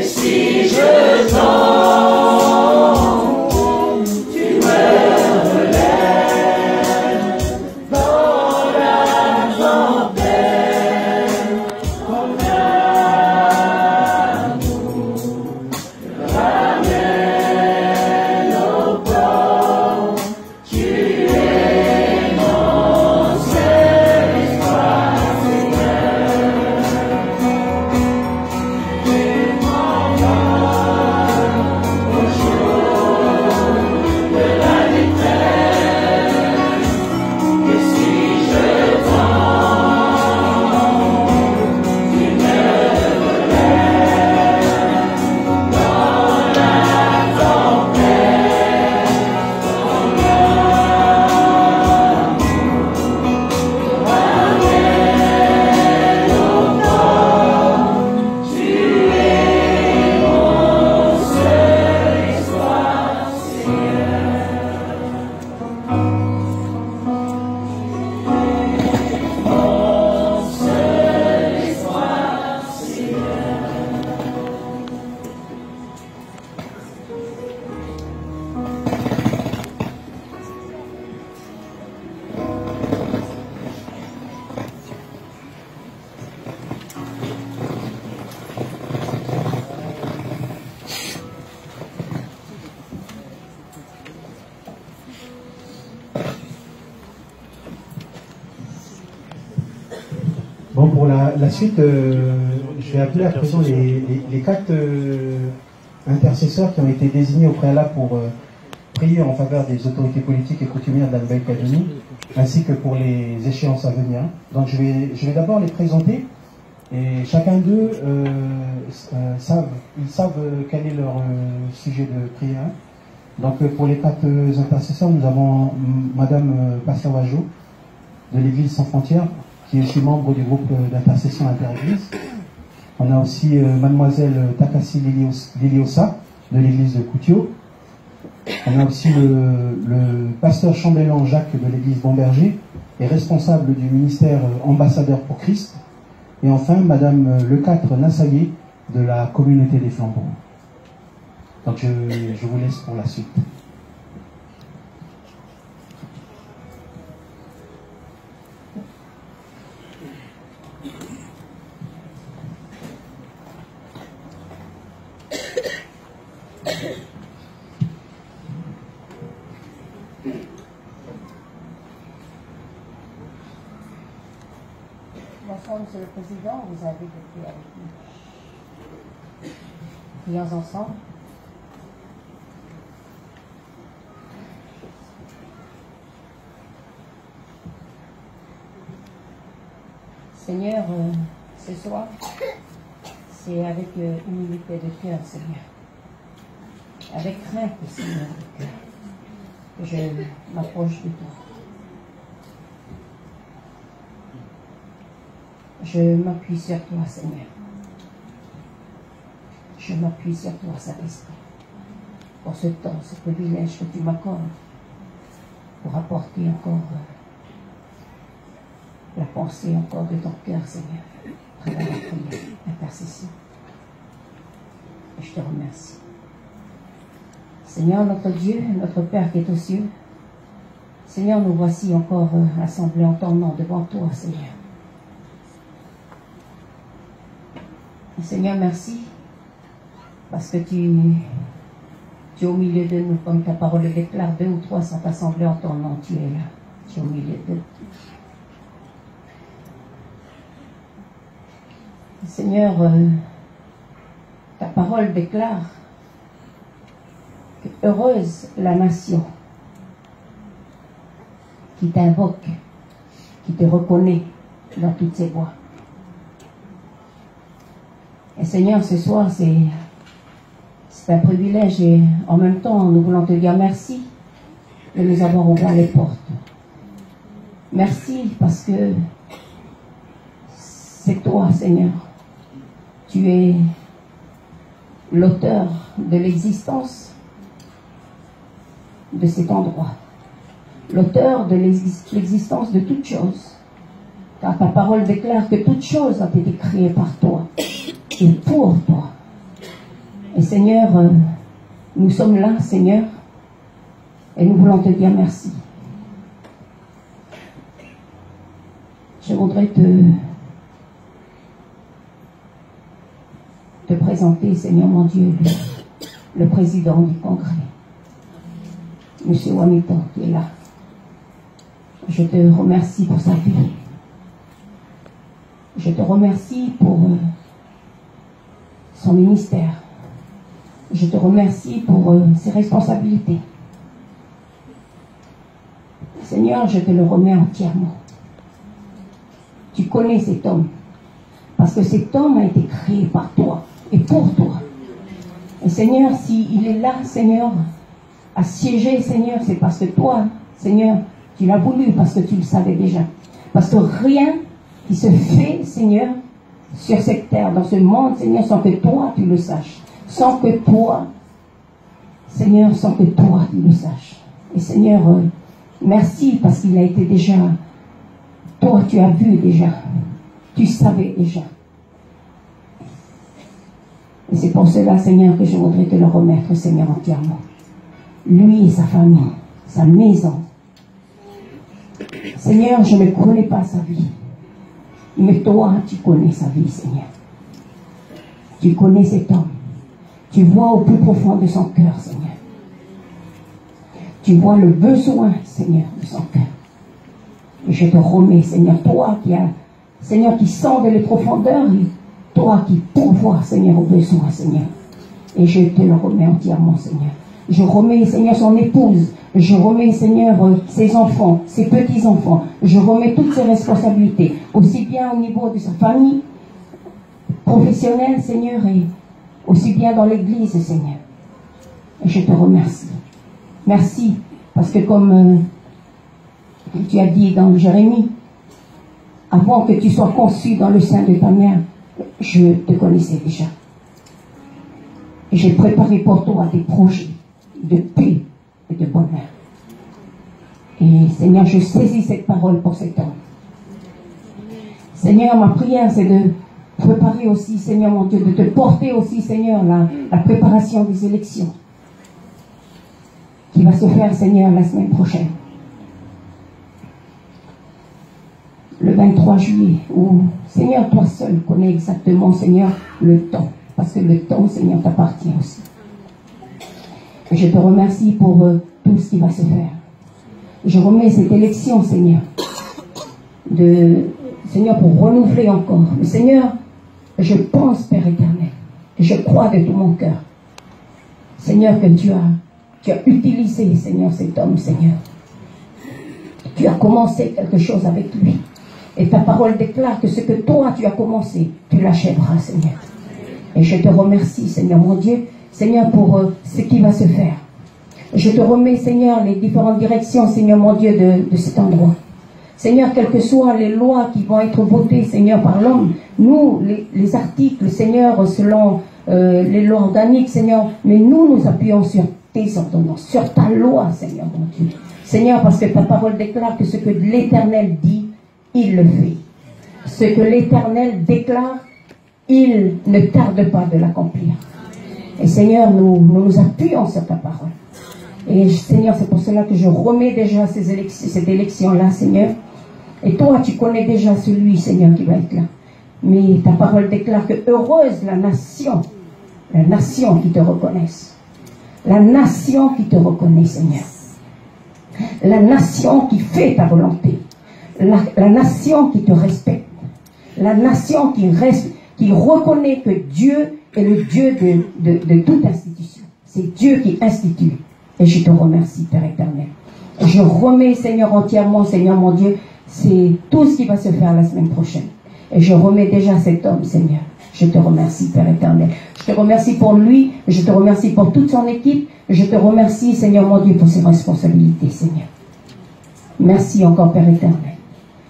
Speaker 1: si je tombe, tu me relèves dans la tempête. Ton amour ramène au port. Tu es mon seul espoir, Seigneur. Tu m'envoies au jour de la détresse. Et si je tombe, tu me relèves dans la tempête. Ton amour ramène au port. Tu es mon seul espoir, Seigneur. Mon seul espoir, Seigneur.
Speaker 3: Bon, pour la suite, je vais appeler à présent les 4 intercesseurs qui ont été désignés au préalable pour prier en faveur des autorités politiques et coutumières de la Nouvelle-Calédonie, ainsi que pour les échéances à venir. Donc je vais d'abord les présenter, et chacun d'eux savent quel est leur sujet de prière. Donc pour les 4 intercesseurs, nous avons Madame Passawajo de l'Église sans frontières, qui est aussi membre du groupe d'intercession inter-église. On a aussi Mademoiselle Takasi Liliosa de l'église de Koutio. On a aussi le pasteur chambellan Jacques de l'église Bomberger et responsable du ministère ambassadeur pour Christ. Et enfin Madame Le4 Nassaye de la communauté des Flambeaux. Donc je vous laisse pour la suite.
Speaker 7: Bonsoir, Monsieur le Président, vous avez été avec nous. Prions ensemble. Seigneur, ce soir, c'est avec humilité de cœur, Seigneur, avec crainte, Seigneur, de cœur, que je m'approche de toi. Je m'appuie sur toi, Seigneur. Je m'appuie sur toi, Saint-Esprit, pour ce temps, ce privilège que tu m'accordes, pour apporter encore la pensée encore de ton cœur, Seigneur, à travers la prière, l'intercession. Et je te remercie. Seigneur, notre Dieu, notre Père qui est aux cieux, Seigneur, nous voici encore assemblés en ton nom devant toi, Seigneur. Seigneur, merci, parce que tu es au milieu de nous, comme ta parole le déclare, 2 ou 3 sont assemblés en ton nom, tu es là, tu es au milieu de nous. Seigneur, ta parole déclare que heureuse la nation qui t'invoque, qui te reconnaît dans toutes ses voies. Et Seigneur, ce soir, c'est un privilège et en même temps, nous voulons te dire merci de nous avoir ouvert les portes. Merci parce que c'est toi, Seigneur. Tu es l'auteur de l'existence de cet endroit, l'auteur de l'existence de toutes choses. Car ta parole déclare que toutes choses ont été créées par toi et pour toi. Et Seigneur, nous sommes là, Seigneur, et nous voulons te dire merci. Je voudrais te présenter, Seigneur mon Dieu, le président du Congrès, M. Wamiton, qui est là. Je te remercie pour sa vie. Je te remercie pour son ministère. Je te remercie pour ses responsabilités. Seigneur, je te le remets entièrement. Tu connais cet homme. Parce que cet homme a été créé par toi et pour toi. Et Seigneur, s'il est là, Seigneur, à siéger, Seigneur, c'est parce que toi, Seigneur, tu l'as voulu, parce que tu le savais déjà. Parce que rien qui se fait, Seigneur, sur cette terre, dans ce monde, Seigneur, sans que toi, tu le saches. Sans que toi, Seigneur, sans que toi, tu le saches. Et Seigneur, merci parce qu'il a été déjà, toi, tu as vu déjà. Tu savais déjà. Et c'est pour cela, Seigneur, que je voudrais te le remettre, Seigneur, entièrement. Lui et sa famille, sa maison. Seigneur, je ne connais pas sa vie. Mais toi, tu connais sa vie, Seigneur. Tu connais cet homme. Tu vois au plus profond de son cœur, Seigneur. Tu vois le besoin, Seigneur, de son cœur. Et je te remets, Seigneur, toi qui as, Seigneur, qui sens de les profondeurs, et toi qui pourvois, Seigneur, aux besoins, Seigneur. Et je te le remets entièrement, Seigneur. Je remets, Seigneur, son épouse. Je remets, Seigneur, ses enfants, ses petits-enfants. Je remets toutes ses responsabilités, aussi bien au niveau de sa famille professionnelle, Seigneur, et aussi bien dans l'église, Seigneur. Et je te remercie. Merci, parce que comme tu as dit dans Jérémie, avant que tu sois conçu dans le sein de ta mère, je te connaissais déjà. Et j'ai préparé pour toi des projets de paix et de bonheur. Et Seigneur, je saisis cette parole pour cet homme. Seigneur, ma prière, c'est de préparer aussi, Seigneur mon Dieu, de te porter aussi, Seigneur, la préparation des élections qui va se faire, Seigneur, la semaine prochaine. Le 23 juillet, où, Seigneur, toi seul connais exactement, Seigneur, le temps. Parce que le temps, Seigneur, t'appartient aussi. Et je te remercie pour tout ce qui va se faire. Je remets cette élection, Seigneur, Seigneur, pour renouveler encore. Mais Seigneur, je pense, Père éternel, et je crois de tout mon cœur, Seigneur, que tu as utilisé, Seigneur, cet homme, Seigneur. Tu as commencé quelque chose avec lui. Et ta parole déclare que ce que toi, tu as commencé, tu l'achèveras, Seigneur. Et je te remercie, Seigneur, mon Dieu, Seigneur, pour ce qui va se faire. Je te remets, Seigneur, les différentes directions, Seigneur, mon Dieu, de cet endroit. Seigneur, quelles que soient les lois qui vont être votées, Seigneur, par l'homme, nous, les articles, Seigneur, selon les lois organiques, Seigneur, mais nous appuyons sur tes ordonnances, sur ta loi, Seigneur, mon Dieu. Seigneur, parce que ta parole déclare que ce que l'Éternel dit, il le fait. Ce que l'Éternel déclare, il ne tarde pas de l'accomplir. Et Seigneur, nous appuyons sur ta parole. Et Seigneur, c'est pour cela que je remets déjà cette élection-là, Seigneur. Et toi, tu connais déjà celui, Seigneur, qui va être là. Mais ta parole déclare que heureuse la nation qui te reconnaisse. La nation qui te reconnaît, Seigneur. La nation qui fait ta volonté. La nation qui te respecte. La nation qui reconnaît que Dieu est le Dieu de toute institution. C'est Dieu qui institue. Et je te remercie, Père éternel. Et je remets, Seigneur, entièrement, Seigneur mon Dieu, c'est tout ce qui va se faire la semaine prochaine. Et je remets déjà cet homme, Seigneur. Je te remercie, Père éternel. Je te remercie pour lui. Je te remercie pour toute son équipe. Je te remercie, Seigneur mon Dieu, pour ses responsabilités, Seigneur. Merci encore, Père éternel.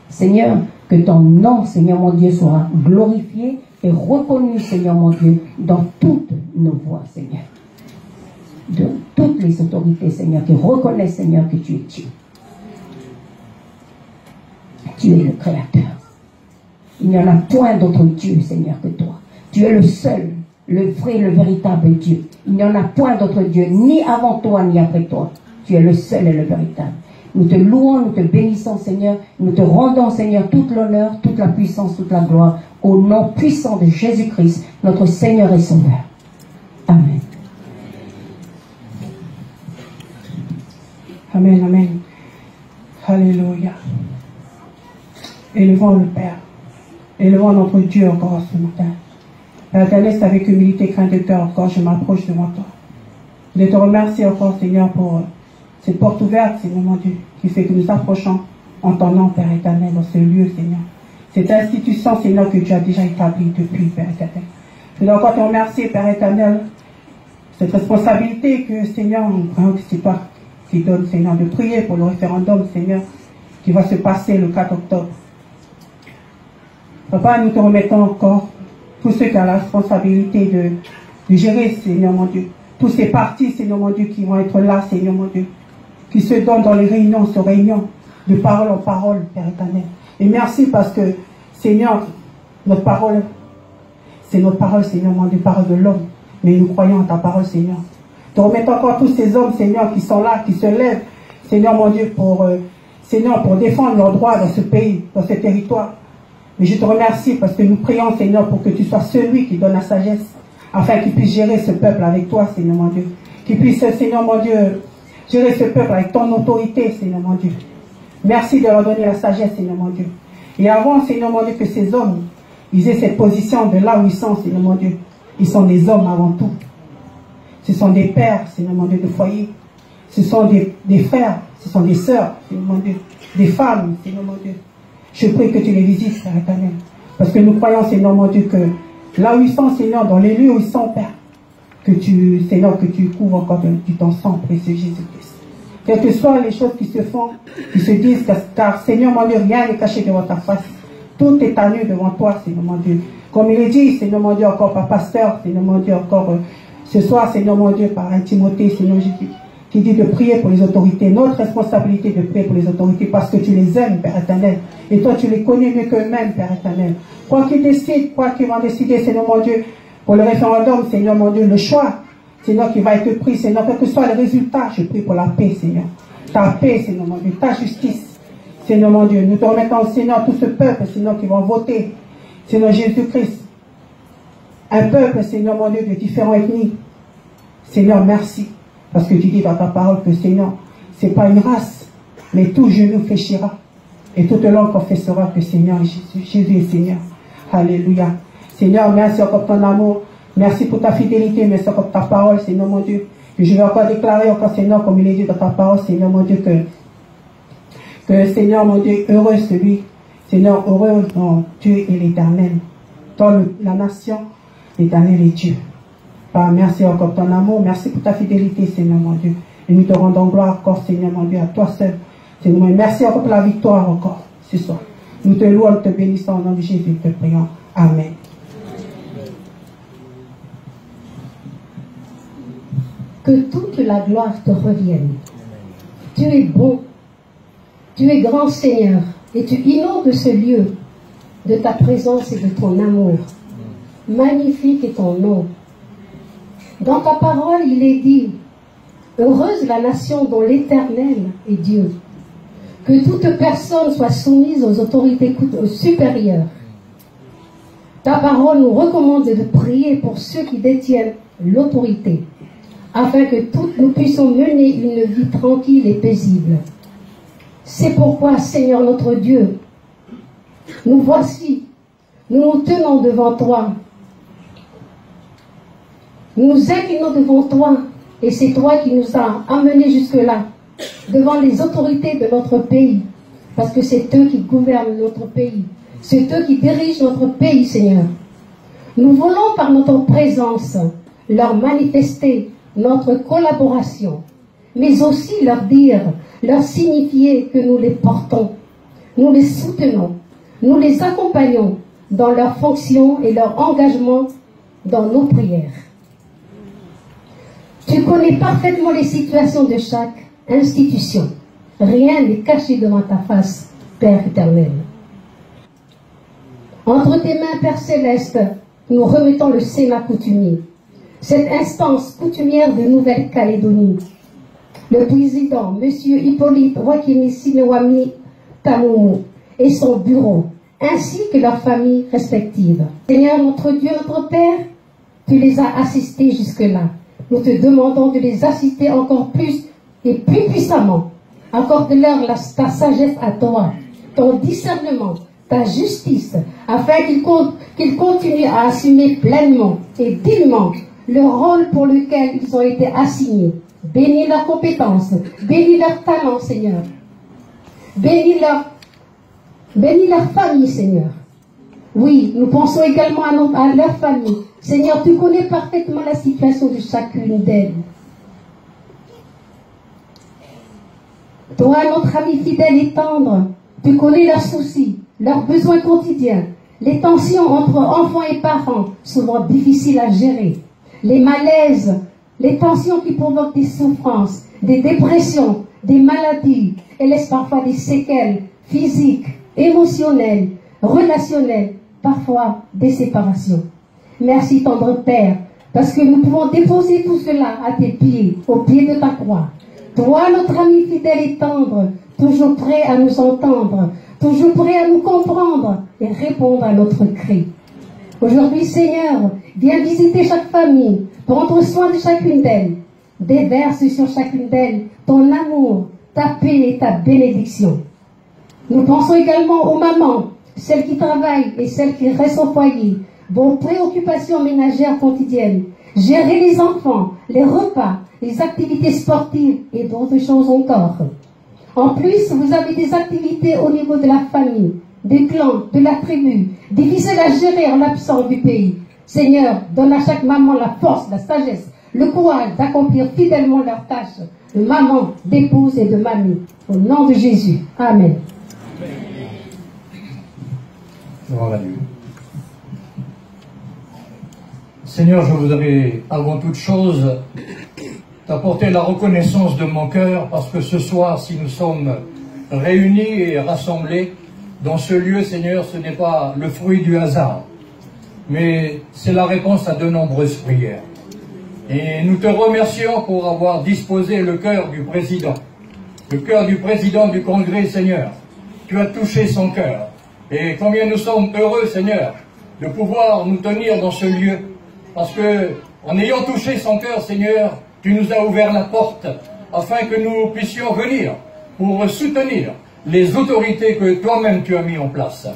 Speaker 7: Seigneur, que ton nom, Seigneur mon Dieu, soit glorifié et reconnu, Seigneur mon Dieu, dans toutes nos voies, Seigneur. De toutes les autorités, Seigneur, qui reconnaissent, Seigneur, que tu es Dieu. Tu es le Créateur. Il n'y en a point d'autre Dieu, Seigneur, que toi. Tu es le seul le vrai, le véritable Dieu. Il n'y en a point d'autre Dieu, ni avant toi, ni après toi. Tu es le seul et le véritable. Nous te louons, nous te bénissons, Seigneur. Nous te rendons, Seigneur, toute l'honneur, toute la puissance, toute la gloire. Au nom puissant de Jésus-Christ, notre Seigneur et Sauveur. Amen.
Speaker 8: Amen, amen. Alléluia. Élevons le Père. Élevons notre Dieu encore ce matin. Père éternel, c'est avec humilité et crainte de cœur encore, je m'approche devant toi. Je te remercie encore, Seigneur, pour cette porte ouverte, Seigneur mon Dieu, qui fait que nous approchons en ton nom, Père éternel, dans ce lieu, Seigneur. Cette institution, Seigneur, que tu as déjà établie depuis, Père éternel. Je dois encore te remercier, Père éternel, cette responsabilité que, Seigneur, c'est toi qui donne, Seigneur, de prier pour le référendum, Seigneur, qui va se passer le 4 octobre. Papa, nous te remettons encore tous ceux qui ont la responsabilité de gérer, Seigneur mon Dieu. Tous ces partis, Seigneur mon Dieu, qui vont être là, Seigneur mon Dieu, qui se donnent dans les réunions sur réunions, de parole en parole, Père éternel. Et merci parce que, Seigneur, notre parole, c'est notre parole, Seigneur mon Dieu, parole de l'homme. Mais nous croyons en ta parole, Seigneur. Te remettons encore tous ces hommes, Seigneur, qui sont là, qui se lèvent, Seigneur mon Dieu, Seigneur, pour défendre leurs droits dans ce pays, dans ce territoire. Mais je te remercie parce que nous prions, Seigneur, pour que tu sois celui qui donne la sagesse, afin qu'il puisse gérer ce peuple avec toi, Seigneur mon Dieu. Qu'il puisse, Seigneur mon Dieu, gérer ce peuple avec ton autorité, Seigneur mon Dieu. Merci de leur donner la sagesse, Seigneur mon Dieu. Et avant, Seigneur mon Dieu, que ces hommes, ils aient cette position de là où ils sont, Seigneur mon Dieu. Ils sont des hommes avant tout. Ce sont des pères, Seigneur mon Dieu, de foyer. Ce sont des frères, ce sont des sœurs, Seigneur mon Dieu. Des femmes, Seigneur mon Dieu. Je prie que tu les visites, Père éternel. Parce que nous croyons, Seigneur mon Dieu, que là où ils sont, Seigneur, dans les lieux où ils sont, Père, Seigneur, que tu couvres encore du ton sang, précieux Jésus-Christ. Quelles que soient les choses qui se font, qui se disent, car Seigneur mon Dieu, rien n'est caché devant ta face. Tout est à nu devant toi, Seigneur mon Dieu. Comme il est dit, Seigneur mon Dieu, encore par pasteur, Seigneur mon Dieu, encore ce soir, Seigneur mon Dieu, par Timothée, Seigneur Jésus, qui dit de prier pour les autorités. Notre responsabilité de prier pour les autorités parce que tu les aimes, Père éternel. Et toi, tu les connais mieux qu'eux-mêmes, Père éternel. Quoi qu'ils décident, quoi qu'ils vont décider, Seigneur mon Dieu, pour le référendum, Seigneur mon Dieu, le choix, Seigneur, qui va être pris, Seigneur, quel que soit le résultat, je prie pour la paix, Seigneur. Ta paix, Seigneur mon Dieu, ta justice, Seigneur mon Dieu. Nous te remettons, Seigneur, tout ce peuple, Seigneur, qui vont voter, Seigneur Jésus-Christ. Un peuple, Seigneur mon Dieu, de différentes ethnies. Seigneur, merci. Parce que tu dis dans ta parole que, Seigneur, ce n'est pas une race, mais tout genou fléchira. Et toute langue confessera que, Seigneur, Jésus est Seigneur. Alléluia. Seigneur, merci encore pour ton amour. Merci pour ta fidélité. Merci encore pour ta parole, Seigneur mon Dieu. Et je vais encore déclarer encore, Seigneur, comme il est dit dans ta parole, Seigneur mon Dieu, que Seigneur mon Dieu, heureux celui, Seigneur, heureux dont Dieu est l'Éternel. Dans la nation, l'Éternel est Dieu. Merci encore pour ton amour, merci pour ta fidélité, Seigneur mon Dieu. Et nous te rendons gloire encore, Seigneur mon Dieu, à toi seul. Seigneur mon Dieu, merci encore pour la victoire encore, ce soir. Nous te louons, nous te bénissons au nom de Jésus, te prions. Amen.
Speaker 9: Que toute la gloire te revienne. Tu es bon, tu es grand Seigneur, et tu inondes ce lieu de ta présence et de ton amour. Magnifique est ton nom. Dans ta parole, il est dit, heureuse la nation dont l'Éternel est Dieu. Que toute personne soit soumise aux autorités supérieures. Ta parole nous recommande de prier pour ceux qui détiennent l'autorité, afin que toutes nous puissions mener une vie tranquille et paisible. C'est pourquoi, Seigneur notre Dieu, nous voici, nous nous tenons devant toi. Nous nous inclinons devant toi, et c'est toi qui nous as amenés jusque-là, devant les autorités de notre pays, parce que c'est eux qui gouvernent notre pays, c'est eux qui dirigent notre pays, Seigneur. Nous voulons par notre présence leur manifester notre collaboration, mais aussi leur dire, leur signifier que nous les portons, nous les soutenons, nous les accompagnons dans leurs fonctions et leur engagement dans nos prières. Tu connais parfaitement les situations de chaque institution. Rien n'est caché devant ta face, Père éternel. Entre tes mains, Père céleste, nous remettons le Sénat coutumier, cette instance coutumière de Nouvelle-Calédonie. Le président, M. Hippolyte Wakini Sinewami Tamoumou, et son bureau, ainsi que leurs familles respectives. Seigneur, notre Dieu, notre Père, tu les as assistés jusque-là. Nous te demandons de les assister encore plus et plus puissamment. Accorde-leur ta sagesse à toi, ton discernement, ta justice, afin qu'ils continuent à assumer pleinement et dignement le rôle pour lequel ils ont été assignés. Bénis leurs compétences, bénis leurs talents, Seigneur. Bénis leur famille, Seigneur. Oui, nous pensons également à leur famille. Seigneur, tu connais parfaitement la situation de chacune d'elles. Toi, notre ami fidèle et tendre, tu connais leurs soucis, leurs besoins quotidiens, les tensions entre enfants et parents, souvent difficiles à gérer, les malaises, les tensions qui provoquent des souffrances, des dépressions, des maladies, et laissent parfois des séquelles physiques, émotionnelles, relationnelles, parfois des séparations. Merci, tendre Père, parce que nous pouvons déposer tout cela à tes pieds, au pied de ta croix. Toi, notre ami fidèle et tendre, toujours prêt à nous entendre, toujours prêt à nous comprendre et répondre à notre cri. Aujourd'hui, Seigneur, viens visiter chaque famille, prendre soin de chacune d'elles. Déverse sur chacune d'elles ton amour, ta paix et ta bénédiction. Nous pensons également aux mamans, celles qui travaillent et celles qui restent au foyer, vos préoccupations ménagères quotidiennes, gérer les enfants, les repas, les activités sportives et d'autres choses encore. En plus, vous avez des activités au niveau de la famille, du clan, de la tribu, difficiles à gérer en l'absence du pays. Seigneur, donne à chaque maman la force, la sagesse, le courage d'accomplir fidèlement leurs tâches de maman, d'épouse et de mamie. Au nom de Jésus. Amen.
Speaker 10: Gloire à Dieu. Seigneur, je voudrais, avant toute chose, t'apporter la reconnaissance de mon cœur, parce que ce soir, si nous sommes réunis et rassemblés dans ce lieu, Seigneur, ce n'est pas le fruit du hasard, mais c'est la réponse à de nombreuses prières. Et nous te remercions pour avoir disposé le cœur du président du Congrès, Seigneur. Tu as touché son cœur. Et combien nous sommes heureux, Seigneur, de pouvoir nous tenir dans ce lieu, parce que, en ayant touché son cœur, Seigneur, tu nous as ouvert la porte, afin que nous puissions venir pour soutenir les autorités que toi-même tu as mis en place.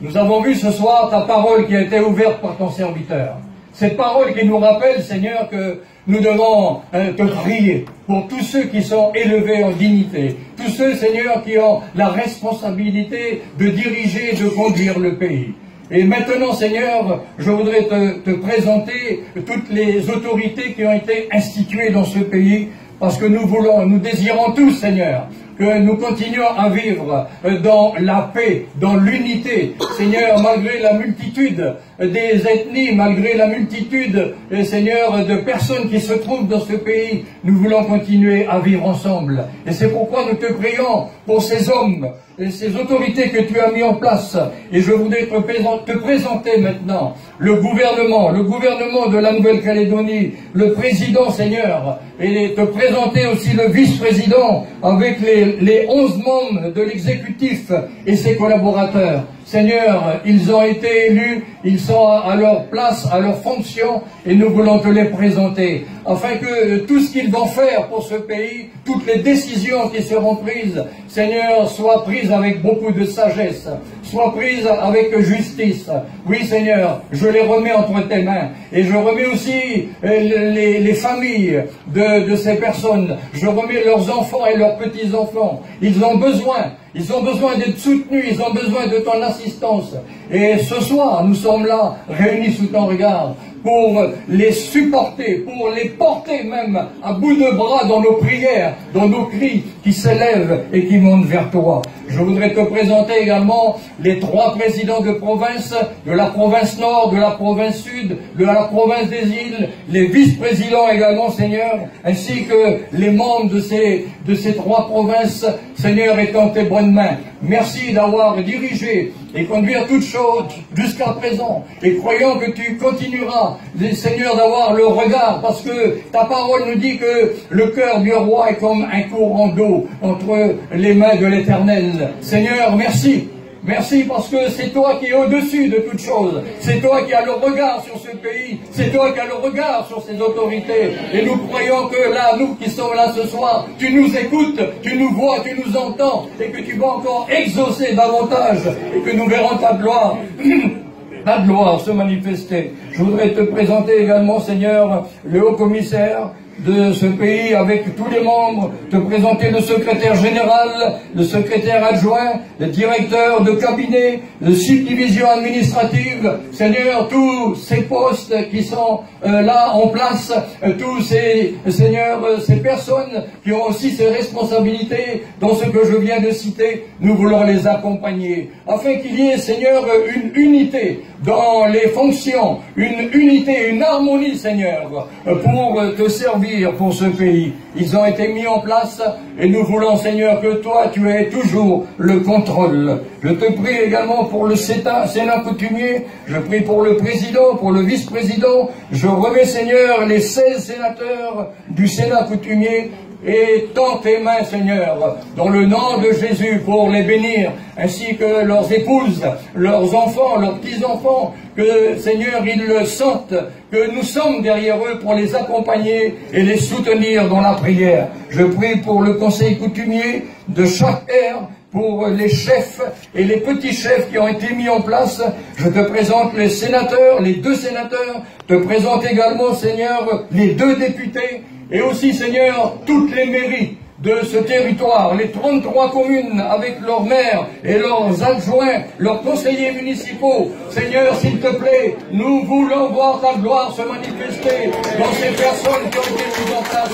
Speaker 10: Nous avons vu ce soir ta parole qui a été ouverte par ton serviteur. Cette parole qui nous rappelle, Seigneur, que nous devons te prier pour tous ceux qui sont élevés en dignité, tous ceux, Seigneur, qui ont la responsabilité de diriger et de conduire le pays. Et maintenant, Seigneur, je voudrais te présenter toutes les autorités qui ont été instituées dans ce pays, parce que nous désirons tous, Seigneur, que nous continuons à vivre dans la paix, dans l'unité. Seigneur, malgré la multitude des ethnies, malgré la multitude, Seigneur, de personnes qui se trouvent dans ce pays, nous voulons continuer à vivre ensemble. Et c'est pourquoi nous te prions pour ces hommes et ces autorités que tu as mis en place. Et je voudrais te présenter maintenant le gouvernement de la Nouvelle-Calédonie, le président, Seigneur, et te présenter aussi le vice-président avec les 11 membres de l'exécutif et ses collaborateurs. Seigneur, ils ont été élus, ils sont à leur place, à leur fonction, et nous voulons te les présenter, afin que tout ce qu'ils vont faire pour ce pays, toutes les décisions qui seront prises, Seigneur, soient prises avec beaucoup de sagesse, soient prises avec justice. Oui, Seigneur, je les remets entre tes mains, et je remets aussi les familles de ces personnes, je remets leurs enfants et leurs petits-enfants. Ils ont besoin d'être soutenus, ils ont besoin de ton assistance. Et ce soir, nous sommes là, réunis sous ton regard, pour les supporter, pour les porter même à bout de bras dans nos prières, dans nos cris qui s'élèvent et qui montent vers toi. Je voudrais te présenter également les 3 présidents de province, de la province nord, de la province sud, de la province des îles, les vice-présidents également, Seigneur, ainsi que les membres de ces 3 provinces, Seigneur, est en tes bonnes mains. Merci d'avoir dirigé et conduire toutes choses jusqu'à présent, et croyant que tu continueras, Seigneur, d'avoir le regard, parce que ta parole nous dit que le cœur du roi est comme un courant d'eau entre les mains de l'Éternel. Seigneur, merci. Merci parce que c'est toi qui es au-dessus de toutes choses. C'est toi qui as le regard sur ce pays. C'est toi qui as le regard sur ces autorités. Et nous croyons que là, nous qui sommes là ce soir, tu nous écoutes, tu nous vois, tu nous entends, et que tu vas encore exaucer davantage, et que nous verrons ta gloire. Ta gloire se manifester. Je voudrais te présenter également, Seigneur, le haut-commissaire de ce pays avec tous les membres, te présenter le secrétaire général, le secrétaire adjoint, le directeur de cabinet, le subdivision administrative, Seigneur, tous ces postes qui sont là en place, tous ces, Seigneur, ces personnes qui ont aussi ces responsabilités dans ce que je viens de citer, nous voulons les accompagner, afin qu'il y ait, Seigneur, une unité dans les fonctions, une unité, une harmonie, Seigneur, pour te servir pour ce pays. Ils ont été mis en place et nous voulons, Seigneur, que toi, tu aies toujours le contrôle. Je te prie également pour le Sénat coutumier, je prie pour le président, pour le vice-président. Je remets, Seigneur, les 16 sénateurs du Sénat coutumier et tends tes mains, Seigneur, dans le nom de Jésus, pour les bénir, ainsi que leurs épouses, leurs enfants, leurs petits-enfants, que, Seigneur, ils le sentent, que nous sommes derrière eux pour les accompagner et les soutenir dans la prière. Je prie pour le conseil coutumier de chaque ère, pour les chefs et les petits chefs qui ont été mis en place. Je te présente les sénateurs, les 2 sénateurs, te présente également, Seigneur, les 2 députés, et aussi, Seigneur, toutes les mairies de ce territoire, les 33 communes avec leurs maires et leurs adjoints, leurs conseillers municipaux. Seigneur, s'il te plaît, nous voulons voir ta gloire se manifester dans ces personnes qui ont été mises en place.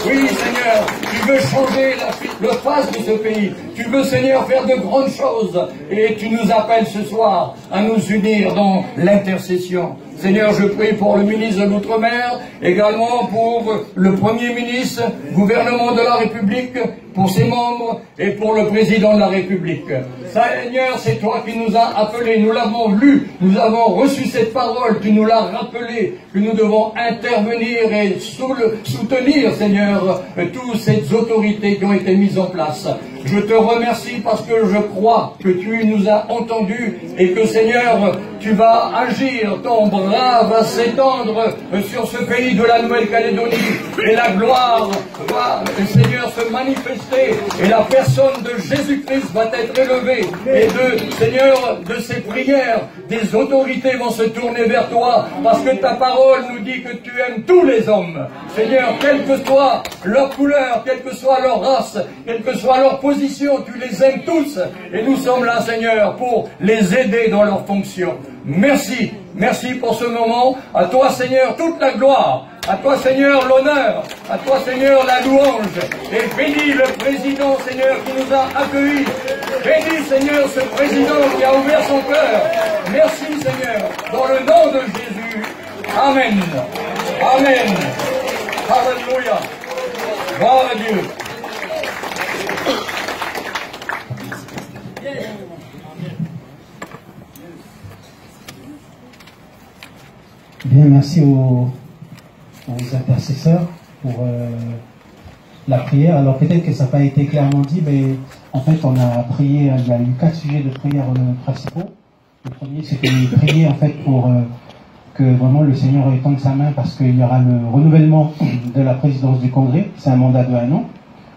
Speaker 10: Oui, Seigneur, tu veux changer le face de ce pays. Tu veux, Seigneur, faire de grandes choses. Et tu nous appelles ce soir à nous unir dans l'intercession. Seigneur, je prie pour le ministre de l'Outre-mer, également pour le Premier ministre, gouvernement de la République, pour ses membres et pour le président de la République. Seigneur, c'est toi qui nous as appelés, nous l'avons lu, nous avons reçu cette parole, tu nous l'as rappelé, que nous devons intervenir et soutenir, Seigneur, toutes ces autorités qui ont été mises en place. Je te remercie parce que je crois que tu nous as entendus et que, Seigneur, tu vas agir, ton bras va s'étendre sur ce pays de la Nouvelle-Calédonie et la gloire va, Seigneur, se manifester et la personne de Jésus-Christ va être élevée et Seigneur, de ces prières, des autorités vont se tourner vers toi parce que ta parole nous dit que tu aimes tous les hommes. Seigneur, quelle que soit leur couleur, quelle que soit leur race, quelle que soit leur position, tu les aimes tous et nous sommes là, Seigneur, pour les aider dans leurs fonctions. Merci, merci pour ce moment. À toi, Seigneur, toute la gloire. À toi, Seigneur, l'honneur. À toi, Seigneur, la louange. Et bénis le président, Seigneur, qui nous a accueillis. Bénis, Seigneur, ce président qui a ouvert son cœur. Merci, Seigneur, dans le nom de Jésus. Amen. Amen. Alléluia. Gloire à Dieu.
Speaker 3: Bien, merci aux intercesseurs pour la prière. Alors peut-être que ça n'a pas été clairement dit, mais en fait on a prié, il y a eu 4 sujets de prière principaux. Le premier, c'était prier en fait pour que vraiment le Seigneur étende sa main parce qu'il y aura le renouvellement de la présidence du Congrès, c'est un mandat de 1 an.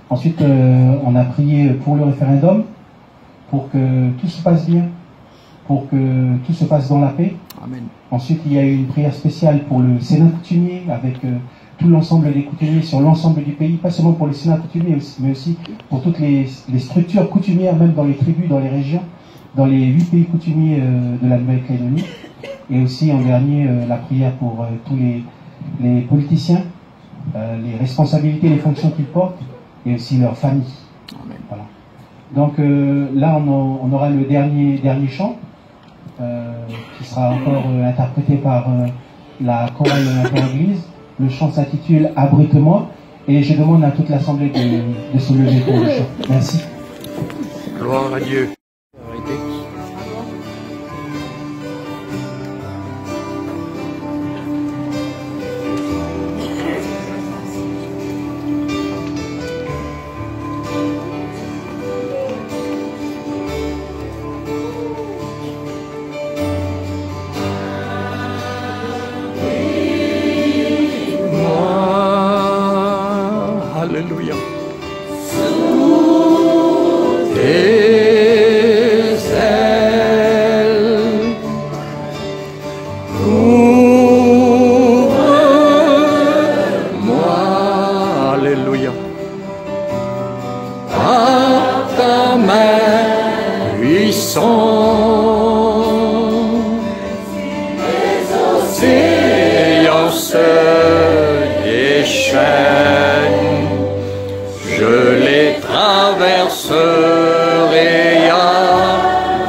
Speaker 3: Ensuite on a prié pour le référendum, pour que tout se passe bien, pour que tout se passe dans la paix. Amen. Ensuite, il y a eu une prière spéciale pour le Sénat coutumier, avec tout l'ensemble des coutumiers sur l'ensemble du pays, pas seulement pour le Sénat coutumier, mais aussi pour toutes les structures coutumières, même dans les tribus, dans les régions, dans les 8 pays coutumiers de la Nouvelle-Calédonie. Et aussi, en dernier, la prière pour tous les politiciens, les responsabilités, les fonctions qu'ils portent, et aussi leurs familles. Amen. Voilà. Donc là, on aura le dernier chant qui sera encore interprété par la chorale de l'Église. Le chant s'intitule « Abrite-moi » et je demande à toute l'Assemblée de se lever pour le chant. Merci.
Speaker 10: Gloire à Dieu.
Speaker 11: Alléluia. Alléluia. Par ta main puissante, les océans se déchaînent, je les traverserai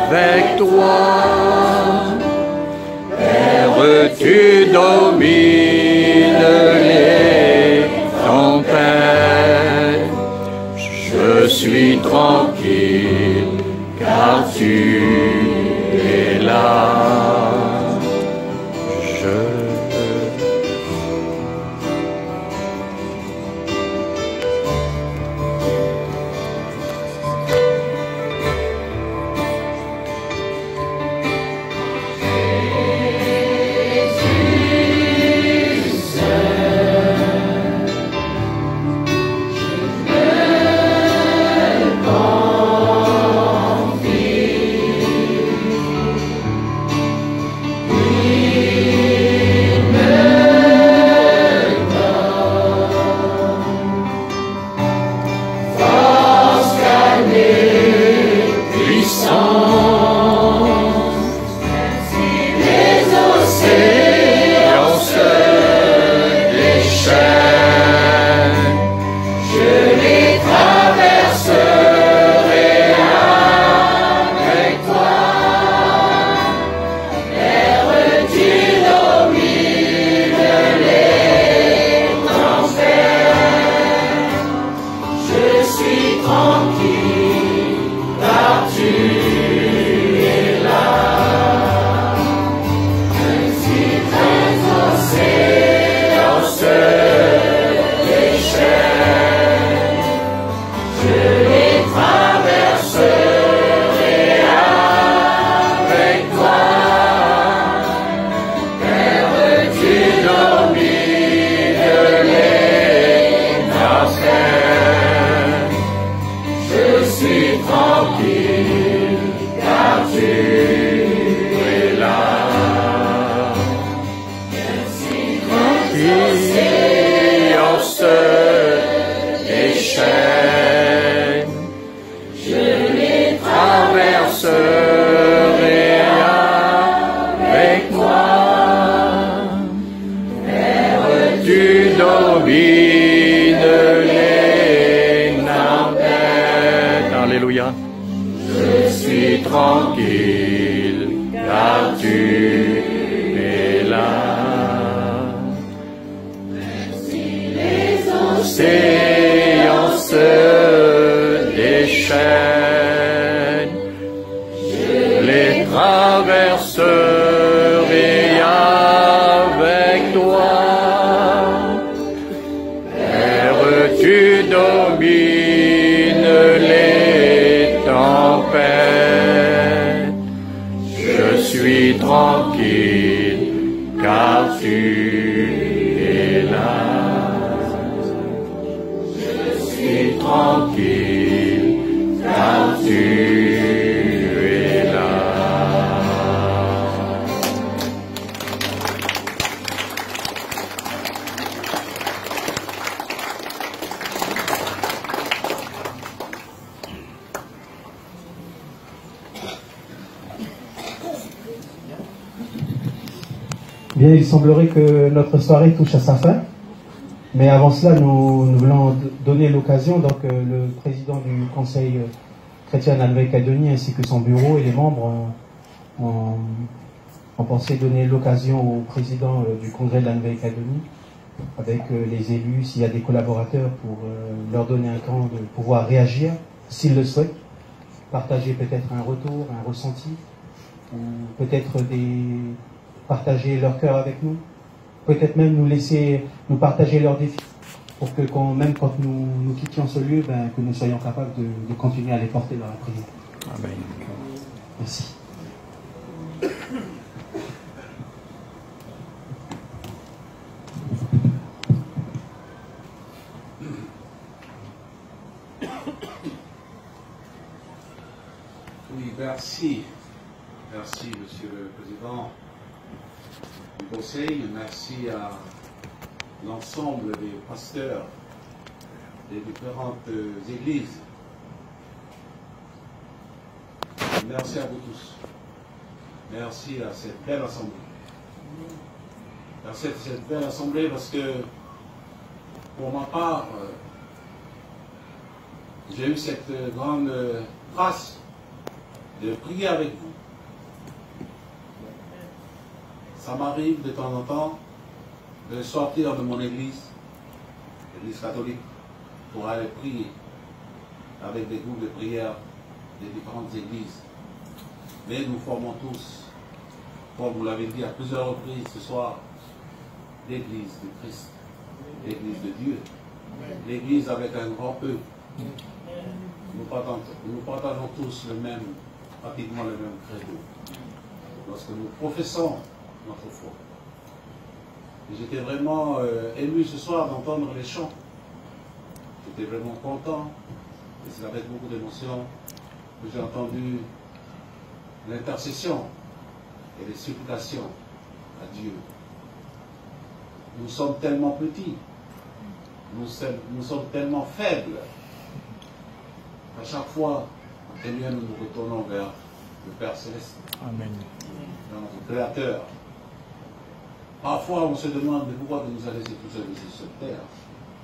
Speaker 11: avec toi. Père, tu domines les tempêtes. Je suis tranquille car tu es là. Tranquille, car tu es là. Même si les océans se déchaînent, je les traverserai avec toi. Père, tu domines les tempêtes. Je suis tranquille, car tu es là. Je suis tranquille, car tu es là.
Speaker 3: Bien, il semblerait que notre soirée touche à sa fin. Mais avant cela, nous voulons donner l'occasion, donc le président du conseil chrétien de la Nouvelle-Calédonie ainsi que son bureau et les membres ont pensé donner l'occasion au président du Congrès de la Nouvelle-Calédonie, avec les élus, s'il y a des collaborateurs, pour leur donner un temps de pouvoir réagir, s'ils le souhaitent, partager peut-être un retour, un ressenti, ou peut-être partager leur cœur avec nous, peut-être même nous laisser nous partager leurs défis, pour que même quand nous quittions ce lieu, que nous soyons capables de continuer à les porter dans la prière.
Speaker 11: Amen.
Speaker 3: Merci.
Speaker 12: Oui, merci. Merci, Monsieur le Président du Conseil. Merci à l'ensemble des pasteurs des différentes églises. Merci à vous tous. Merci à cette belle assemblée. Merci à cette belle assemblée parce que, pour ma part, j'ai eu cette grande grâce de prier avec vous. Ça m'arrive de temps en temps de sortir de mon église, l'église catholique, pour aller prier avec des groupes de prière des différentes églises. Mais nous formons tous, comme vous l'avez dit à plusieurs reprises ce soir, l'église de Christ, l'église de Dieu, l'église avec un grand E. Nous partageons tous pratiquement le même credo. Lorsque nous professons notre foi. J'étais vraiment ému ce soir d'entendre les chants. J'étais vraiment content, et c'est avec beaucoup d'émotion que j'ai entendu l'intercession et les supplications à Dieu. Nous sommes tellement petits, nous sommes tellement faibles, à chaque fois, eh bien, nous nous retournons vers le Père Céleste,
Speaker 11: Amen.
Speaker 12: Vers notre Créateur. Parfois, on se demande pourquoi il nous a laissés tout seuls ici sur terre,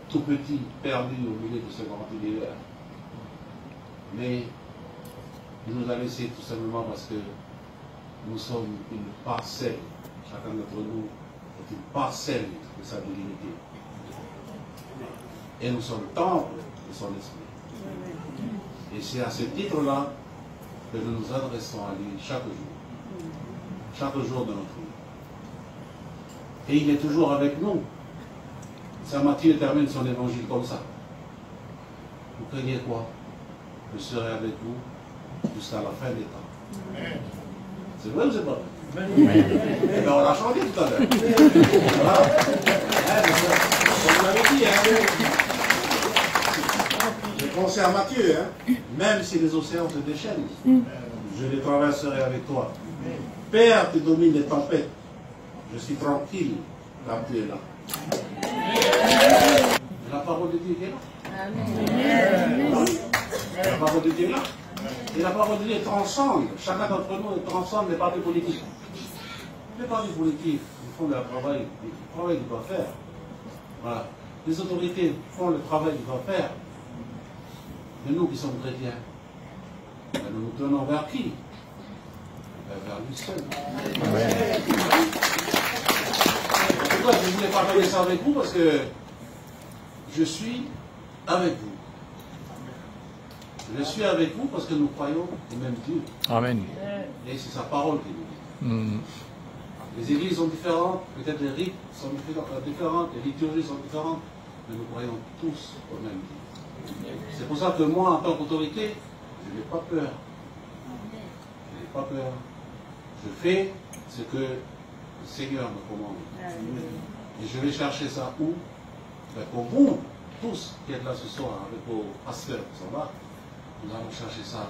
Speaker 12: tout petits, perdus au milieu de ce grand univers. Mais il nous a laissés tout simplement parce que nous sommes une parcelle, chacun d'entre nous est une parcelle de sa divinité. Et nous sommes le temple de son esprit. Et c'est à ce titre-là que nous nous adressons à lui chaque jour de notre vie. Et il est toujours avec nous. Saint Matthieu termine son évangile comme ça. Vous craignez quoi? Je serai avec vous jusqu'à la fin des temps. C'est vrai ou c'est pas vrai? Eh bien, on l'a chanté tout à l'heure. Voilà. Comme vous l'avez dit, je pensais à Matthieu, même si les océans se déchaînent, je les traverserai avec toi. Père, tu domines les tempêtes. Je suis tranquille, car tu es là. La parole de Dieu est là. Amen. La parole de Dieu est là. Et la parole de Dieu transcende. Chacun d'entre nous transcende les partis politiques. Les partis politiques font leur travail, le travail qu'ils doivent faire. Voilà. Les autorités font le travail qu'ils doivent faire. Mais nous qui sommes chrétiens, nous nous tournons vers qui? Vers lui seul. Pourquoi je voulais partager ça avec vous? Parce que je suis avec vous. Je suis avec vous parce que nous croyons au même Dieu.
Speaker 11: Amen.
Speaker 12: Et c'est sa parole qui nous dit. Les églises sont différentes, peut-être les rites sont différentes, les liturgies sont différentes, mais nous croyons tous au même Dieu. C'est pour ça que moi, en tant qu'autorité, je n'ai pas peur. Je n'ai pas peur. Je fais ce que le Seigneur me commande. Et je vais chercher ça où? Pour vous, tous qui êtes là ce soir, avec vos pasteurs qui sont là, nous allons chercher ça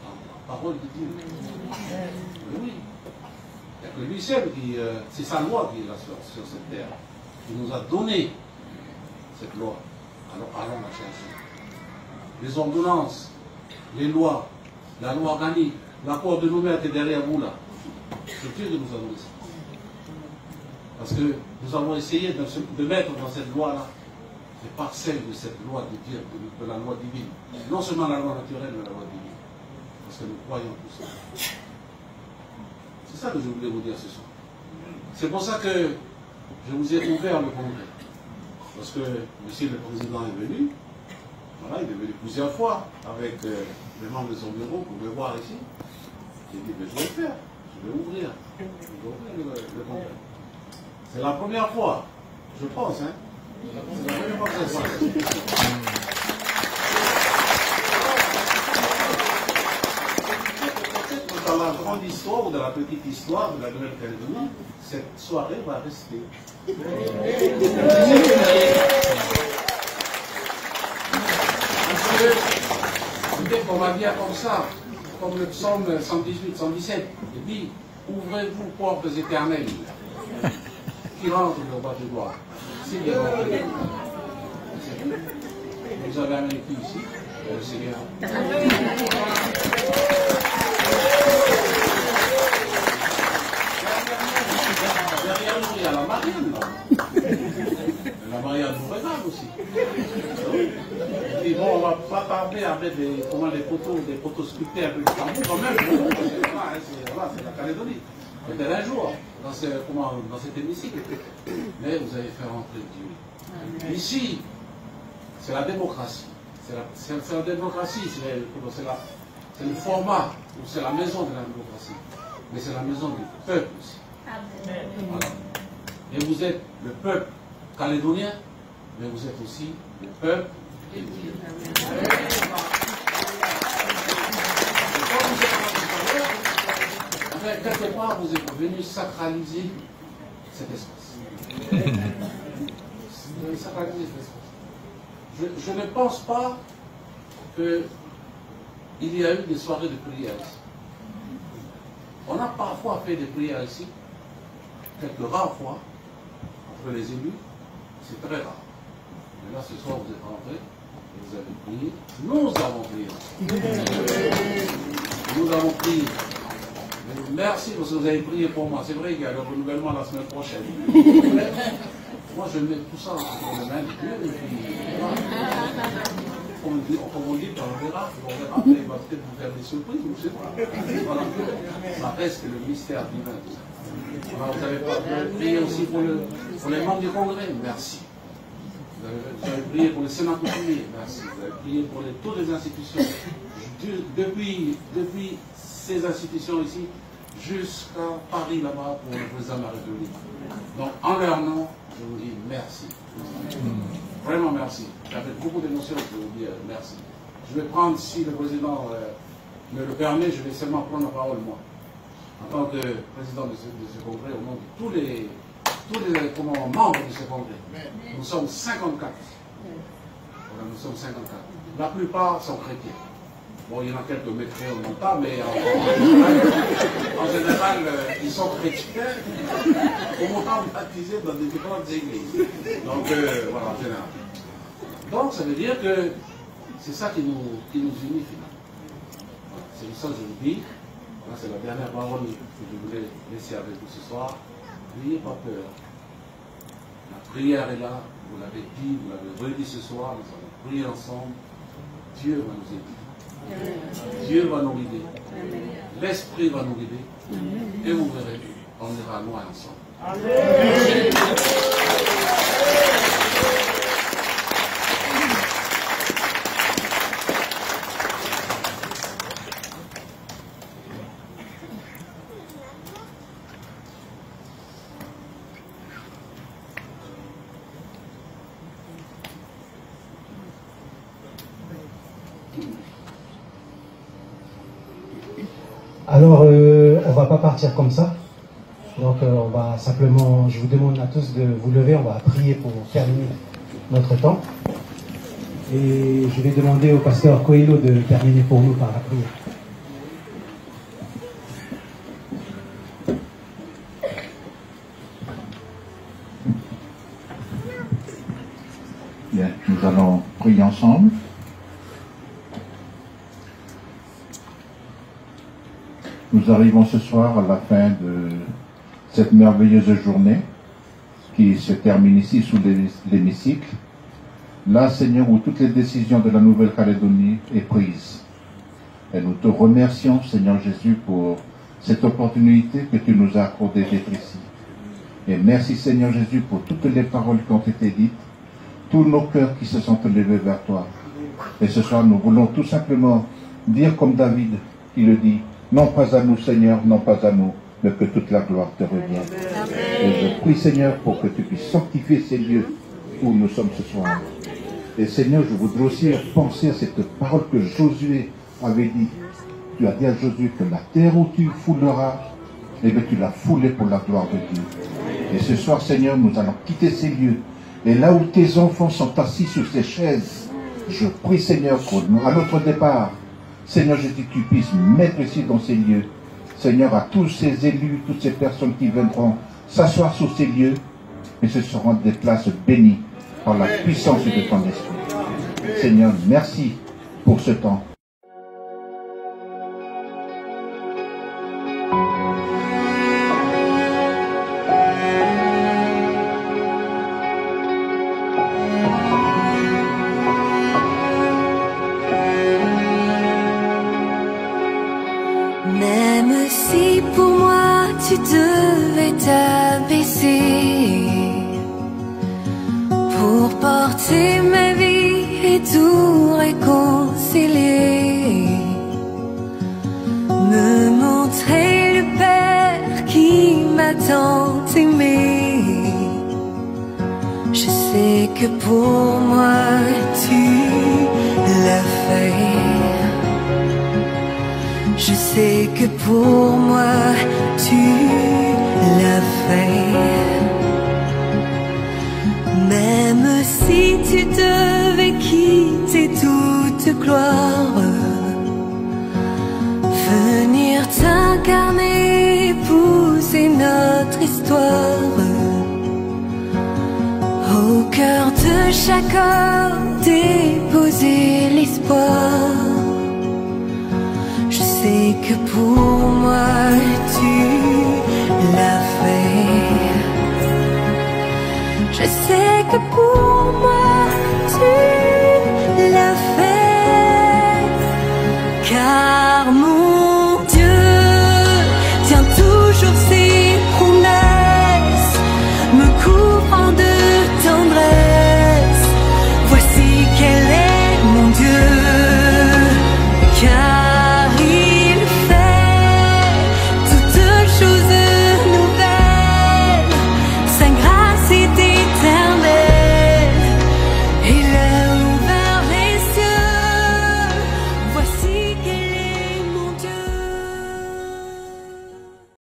Speaker 12: dans la parole de Dieu. Oui. Il n'y a que lui seul qui, c'est sa loi qui est là sur cette terre. Il nous a donné cette loi. Alors allons la chercher. Les ordonnances, les lois, la loi organique, l'accord de nous mettre derrière vous là. C'est Dieu qui nous a donné ça. Parce que nous avons essayé de mettre dans cette loi-là les parcelles de cette loi de Dieu, de la loi divine. Non seulement la loi naturelle, mais la loi divine. parce que nous croyons tout ça. C'est ça que je voulais vous dire ce soir. C'est pour ça que je vous ai ouvert le congrès. Parce que monsieur le président est venu, voilà, il est venu plusieurs fois avec les membres de son bureau pour me voir ici. J'ai dit, mais je vais le faire, je vais ouvrir le congrès. C'est la première fois, je pense, hein. C'est la première fois que ça se passe. Dans la grande histoire ou dans la petite histoire de la Nouvelle-Calédonie, cette soirée va rester. Peut-être qu'on va dire comme ça, comme le psaume 118, 117, il dit, ouvrez-vous portes éternelles, qui rentrent au roi de gloire. C'est bien. Vous avez amené qui ici? Le Seigneur. Derrière nous, il y a la Marianne. La Marianne nous regarde aussi. Et bon, on ne va pas tarder à mettre des photos sculptées un peu partout quand même. C'est la Calédonie. Peut-être un jour, dans cet hémicycle. Mais vous allez faire entrer Dieu. Ici, c'est la démocratie. C'est la démocratie, c'est le format, c'est la maison de la démocratie. Mais c'est la maison du peuple aussi. Voilà. Et vous êtes le peuple calédonien, mais vous êtes aussi le peuple de Dieu. Quelque part, vous êtes venu sacraliser cet espace. Sacraliser cet espace. Je ne pense pas qu'il y a eu des soirées de prière ici. On a parfois fait des prières ici, quelques rares fois, entre les élus, c'est très rare. Mais là, ce soir, vous êtes rentrés, et vous avez prié. Nous avons prié. Nous avons prié. Merci parce que vous avez prié pour moi. C'est vrai qu'il y a le renouvellement la semaine prochaine. Moi, je mets tout ça entre les mains de Dieu. Et puis, voilà. Comme on dit, on verra. Après, il va peut-être vous faire des surprises, je ne sais pas. Voilà. Ça reste le mystère divin. Alors, vous avez prié aussi pour les membres du Congrès. Merci. Vous avez prié pour le Sénat coutumier. Merci. Vous avez prié pour toutes les institutions. Depuis ces institutions ici, jusqu'à Paris là-bas pour le président de la République. Donc, en leur nom, je vous dis merci. Vraiment merci. Avec beaucoup d'émotion, je vous dis merci. Je vais prendre, si le président me le permet, je vais seulement prendre la parole, moi. En tant que président de ce congrès, au nom de tous les membres de ce congrès. Nous sommes 54. Voilà, nous sommes 54. La plupart sont chrétiens. Bon, il y en a quelques mécréants non pas, mais en général, ils sont chrétiens, au moment baptisés dans des différentes églises. Donc, voilà, en général. Donc, ça veut dire que c'est ça qui nous unit finalement. Voilà, c'est pour ça que je vous dis, voilà, c'est la dernière parole que je voulais laisser avec vous ce soir. N'ayez pas peur. La prière est là, vous l'avez dit, vous l'avez redit ce soir, nous allons prier ensemble. Dieu va nous aider. Dieu va nous guider. L'Esprit va nous guider. Et vous verrez, on ira loin ensemble.
Speaker 3: Alors, on va pas partir comme ça. Donc, on va simplement, je vous demande à tous de vous lever, on va prier pour terminer notre temps. Et je vais demander au pasteur Coelho de terminer pour nous par la prière.
Speaker 13: Bien, nous allons prier ensemble. Nous arrivons ce soir à la fin de cette merveilleuse journée qui se termine ici sous l'hémicycle. Là, Seigneur, où toutes les décisions de la Nouvelle-Calédonie est prise. Et nous te remercions, Seigneur Jésus, pour cette opportunité que tu nous as accordée d'être ici. Et merci, Seigneur Jésus, pour toutes les paroles qui ont été dites, tous nos cœurs qui se sont élevés vers toi. Et ce soir, nous voulons tout simplement dire comme David, qui le dit, non pas à nous, Seigneur, non pas à nous, mais que toute la gloire te revienne. Et je prie, Seigneur, pour que tu puisses sanctifier ces lieux où nous sommes ce soir. Et Seigneur, je voudrais aussi penser à cette parole que Josué avait dit. Tu as dit à Josué que la terre où tu fouleras, eh bien tu l'as foulée pour la gloire de Dieu. Et ce soir, Seigneur, nous allons quitter ces lieux. Et là où tes enfants sont assis sur ces chaises, je prie, Seigneur, qu'à notre départ, Seigneur Jésus, tu puisses mettre ici dans ces lieux. Seigneur, à tous ces élus, toutes ces personnes qui viendront s'asseoir sur ces lieux, et ce seront des places bénies par la puissance de ton esprit. Seigneur, merci pour ce temps.
Speaker 14: Même si pour moi tu devais t'abaisser pour porter ma vie et tout réconcilier, me montrer le Père qui m'a tant aimé. Je sais que pour moi tu l'as fait. Je sais que pour moi tu l'as fait. Même si tu devais quitter toute gloire, venir t'incarner, épouser notre histoire, au cœur de chaque homme déposer l'espoir. Je sais que pour moi tu l'as fait. Je sais que pour